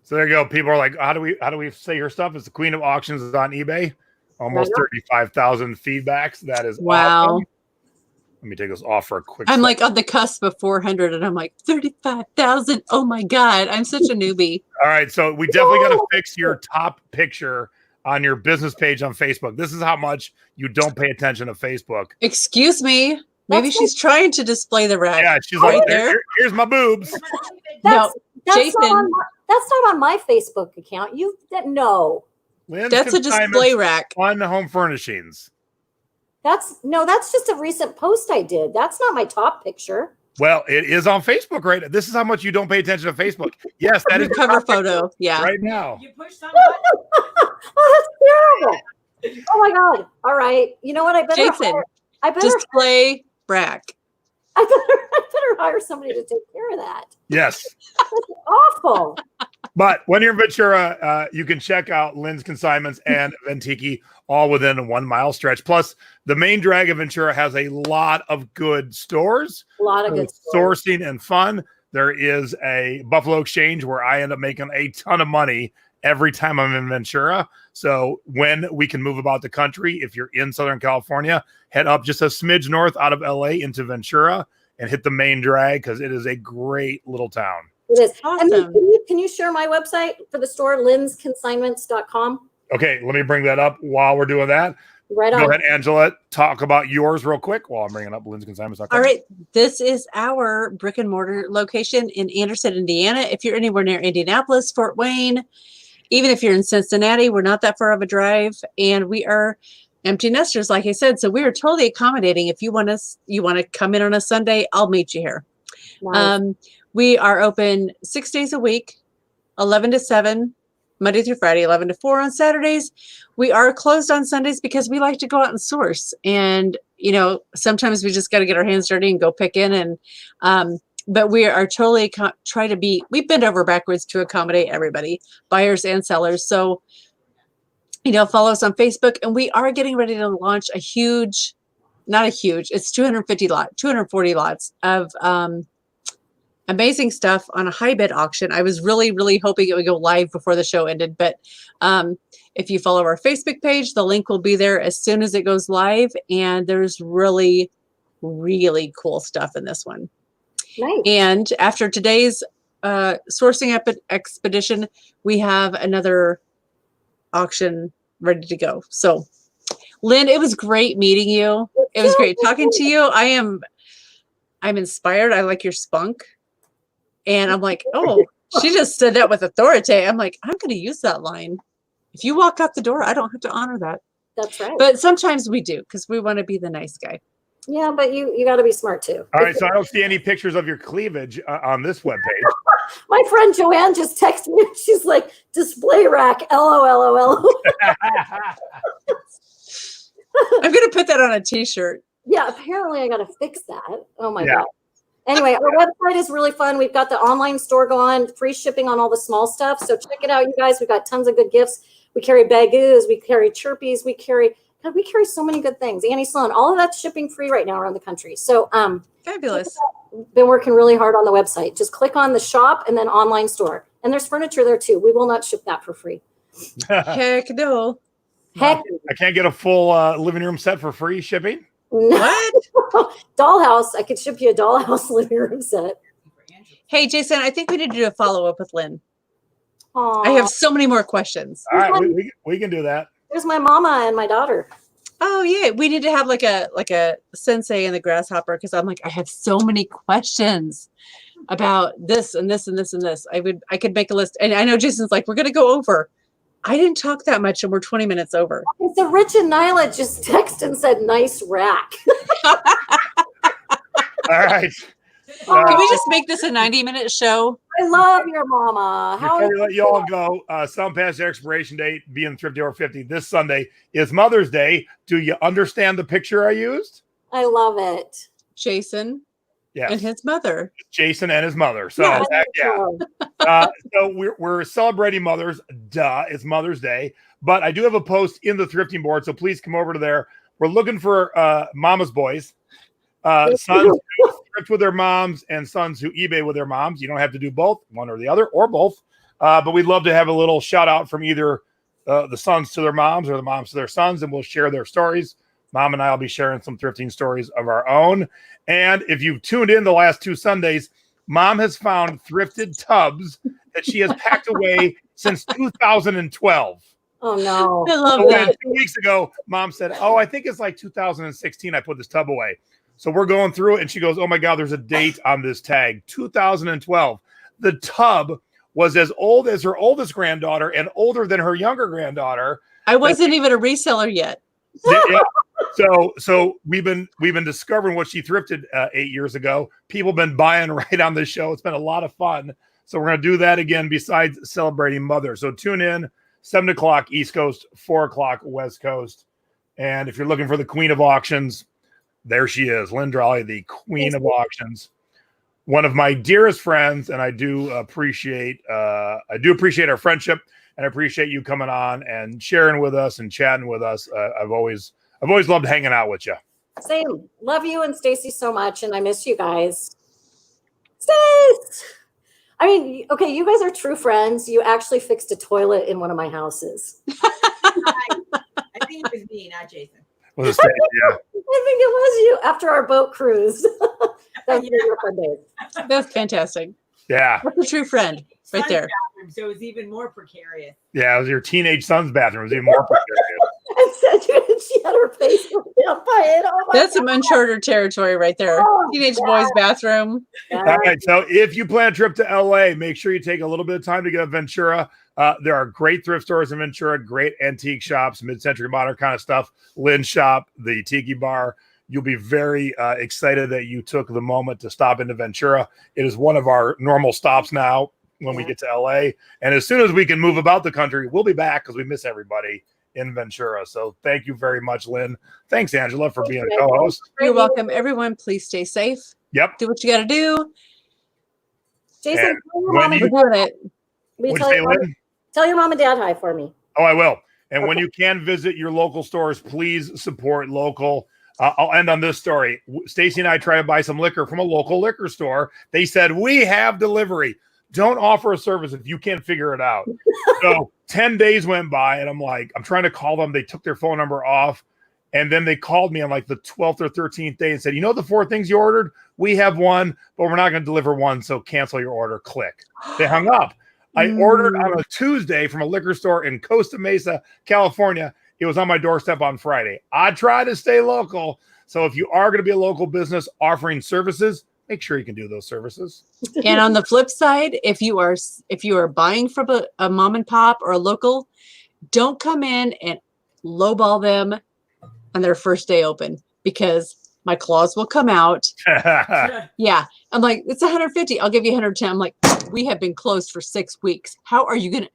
So there you go. People are like, how do we say her stuff? It's the queen of auctions is on eBay. Almost 35,000 feedbacks. That is awesome. Let me take this off for a quick second.
Like on the cusp of 400, and I'm like 35,000. Oh my God, I'm such a newbie.
All right, so we definitely got to fix your top picture on your business page on Facebook. This is how much you don't pay attention to Facebook.
Excuse me. Maybe she's trying to display the rack.
Yeah, she's
right
like,
there.
Here's my boobs.
No, Jason.
That's not on my Facebook account. No.
Lynn's
that's a display rack
on Home Furnishings.
That's just a recent post I did. That's not my top picture.
Well, it is on Facebook, right? This is how much you don't pay attention to Facebook. Yes, that is
cover photo. Yeah,
right now.
You push some
Oh, that's terrible. Oh my God. All right. You know what? I better
display rack.
I better hire somebody to take care of that.
Yes.
That's awful.
But when you're in Ventura, you can check out Lynn's Consignments and Ventiki all within a 1 mile stretch. Plus, the main drag of Ventura has a lot of good stores.
A lot of good stores.
Sourcing and fun. There is a Buffalo Exchange where I end up making a ton of money every time I'm in Ventura. So when we can move about the country, if you're in Southern California, head up just a smidge north out of LA into Ventura and hit the main drag because it is a great little town.
It is.
Awesome.
I mean, can you share my website for the store, lynsconsignments.com?
Okay, let me bring that up while we're doing that.
Right on.
Go ahead, Angela. Talk about yours real quick while I'm bringing up lynsconsignments.com.
All right. This is our brick and mortar location in Anderson, Indiana. If you're anywhere near Indianapolis, Fort Wayne, even if you're in Cincinnati, we're not that far of a drive. And we are empty nesters, like I said. So we are totally accommodating. If you want to come in on a Sunday, I'll meet you here.
Nice.
We are open 6 days a week, 11 to 7, Monday through Friday, 11 to 4 on Saturdays. We are closed on Sundays because we like to go out and source. And, sometimes we just got to get our hands dirty and go pick in. And, but we are totally we bend over backwards to accommodate everybody, buyers and sellers. So, follow us on Facebook, and we are getting ready to launch it's 240 lots of, amazing stuff on a high bid auction. I was really, really hoping it would go live before the show ended, but if you follow our Facebook page, the link will be there as soon as it goes live. And there's really, really cool stuff in this one.
Nice.
And after today's sourcing expedition, we have another auction ready to go. So, Lynn, it was great meeting you. It was great talking to you. I'm inspired. I like your spunk. And I'm like, oh, she just said that with authority. I'm like, I'm going to use that line. If you walk out the door, I don't have to honor that.
That's right.
But sometimes we do because we want to be the nice guy.
Yeah, but you got to be smart too.
All right, so I don't see any pictures of your cleavage on this webpage.
My friend Joanne just texted me. She's like, display rack, LOL.
I'm going to put that on a t-shirt.
Yeah, apparently I got to fix that. Oh my God. Anyway, our website is really fun. We've got the online store going, free shipping on all the small stuff. So check it out, you guys. We've got tons of good gifts. We carry bagoos, we carry chirpies, we carry so many good things. Annie Sloan, all of that's shipping free right now around the country. So
fabulous.
Been working really hard on the website. Just click on the shop and then online store. And there's furniture there too. We will not ship that for free.
Heck no.
Heck.
I can't get a full living room set for free shipping.
What?
Dollhouse. I could ship you a dollhouse living room set.
Hey, Jason, I think we need to do a follow-up with Lynn.
Aww.
I have so many more questions.
All right, we can do that.
There's my mama and my daughter.
Oh yeah, we need to have like a sensei and the grasshopper because I'm like, I have so many questions. about this and this and this and this. I could make a list. And I know Jason's like, we're going to go over. I didn't talk that much and we're 20 minutes over.
So Rich and Nyla just texted and said, nice rack.
All right.
Can we just make this a 90-minute show?
I love your mama.
Before we let you all go, some past expiration date being Thrifty over 50 this Sunday is Mother's Day. Do you understand the picture I used?
I love it.
Jason
Yes.
and his mother.
Jason and his mother. So
Yeah.
so we're celebrating mothers. Duh, it's Mother's Day. But I do have a post in the Thrifting Board, so please come over to there. We're looking for mama's boys, sons who thrift with their moms and sons who eBay with their moms. You don't have to do both, one or the other, or both. But we'd love to have a little shout out from either the sons to their moms or the moms to their sons, and we'll share their stories. Mom and I will be sharing some thrifting stories of our own. And if you've tuned in the last 2 Sundays, Mom has found thrifted tubs that she has packed away since 2012.
Oh, no.
I love
So
that.
2 weeks ago, Mom said, I think it's like 2016 I put this tub away. So we're going through it, and she goes, oh, my God, there's a date on this tag, 2012. The tub was as old as her oldest granddaughter and older than her younger granddaughter.
I wasn't even a reseller yet.
Yeah. So we've been discovering what she thrifted 8 years ago. People have been buying right on this show. It's been a lot of fun. So we're going to do that again besides celebrating Mother. So tune in 7 o'clock East Coast, 4 o'clock West Coast. And if you're looking for the Queen of Auctions, there she is, Lynn Dralle, the Queen of Auctions. One of my dearest friends, and I do appreciate our friendship, and I appreciate you coming on and sharing with us and chatting with us. I've always loved hanging out with you.
Same. Love you and Stacy so much, and I miss you guys. Stace! I mean, okay, you guys are true friends. You actually fixed a toilet in one of my houses.
I think it was me, not Jason.
Was it Stacy? Yeah.
I think it was you after our boat cruise. That was your fun days.
That's fantastic.
Yeah.
That's a true friend right
Son's
there.
bathroom, so it was even more precarious.
Yeah, it was your teenage son's bathroom. It was even more precarious.
And said she had her face down by it. Oh my
That's some uncharted territory right there.
Oh,
Teenage
yeah.
boys bathroom.
All right, so if you plan a trip to LA, make sure you take a little bit of time to get to Ventura. There are great thrift stores in Ventura, great antique shops, mid-century modern kind of stuff. Lynn's shop, the Tiki Bar. You'll be very excited that you took the moment to stop into Ventura. It is one of our normal stops now when we get to LA. And as soon as we can move about the country, we'll be back because we miss everybody in Ventura. So thank you very much, Lynn. Thanks, Angela, for being a co-host.
You're welcome. Everyone, please stay safe.
Yep.
Do what you got to do.
Jason,
And
tell your
when
mom and
you-
We're doing it.
will you
What'd you
tell
say,
your mom-
Lynn?
tell your mom and dad hi for me.
Oh, I will. And when
Okay.
you can visit your local stores, please support local. I'll end on this story. Stacy and I tried to buy some liquor from a local liquor store. They said, we have delivery. Don't offer a service if you can't figure it out. So 10 days went by, and I'm like, I'm trying to call them. They took their phone number off. And then they called me on like the 12th or 13th day and said, you know the 4 things you ordered? We have one, but we're not going to deliver one. So cancel your order. Click. They hung up. I ordered on a Tuesday from a liquor store in Costa Mesa, California. It was on my doorstep on Friday. I try to stay local. So if you are going to be a local business offering services, make sure you can do those services.
And on the flip side, if you are buying from a mom and pop or a local, don't come in and lowball them on their first day open, because my claws will come out. Yeah. I'm like, it's 150. I'll give you 110. I'm like, we have been closed for 6 weeks. How are you going to?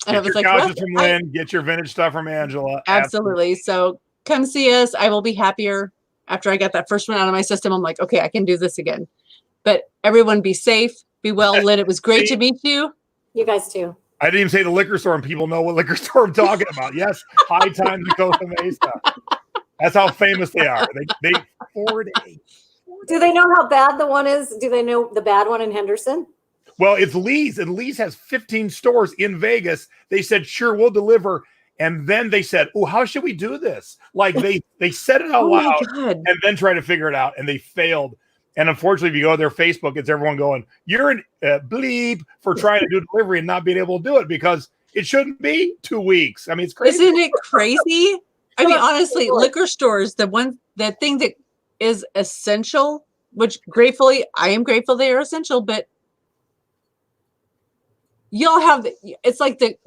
And I
Get
was
your
like,
couches
well,
from Lynn. Get your vintage stuff from Angela.
absolutely. So come see us. I will be happier after I got that first one out of my system. I'm like, okay, I can do this again. But everyone be safe, be well, Lynn. It was great to meet you.
You guys too.
I didn't even say the liquor store, and people know what liquor store I'm talking about. Yes, High Times in Costa Mesa. That's how famous they are. They 4 days.
Do they know how bad the one is? Do they know the bad one in Henderson?
Well, it's Lee's, and Lee's has 15 stores in Vegas. They said, sure, we'll deliver. And then they said, oh, how should we do this? Like they said it out
Oh my
loud
God.
and then try to figure it out, and they failed. And unfortunately, if you go to their Facebook, it's everyone going, you're an bleep for trying to do delivery and not being able to do it, because it shouldn't be 2 weeks. I mean, it's crazy.
Isn't it crazy? I mean, honestly, liquor stores, the thing that is essential which I am grateful they are essential, but you'll have, it's like that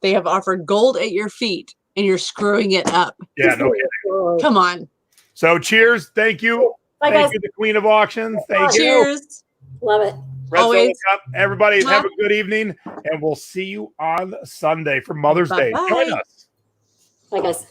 they have offered gold at your feet and you're screwing it up.
Yeah, no kidding.
Come on.
So cheers. Thank you.
Bye,
Thank
guys.
you, the Queen of Auctions. Thank you.
Cheers.
Love it.
Red
Always.
Solo Cup. Everybody have a good evening, and we'll see you on Sunday for Mother's Day.
Bye-bye.
Join us.
Bye, guys.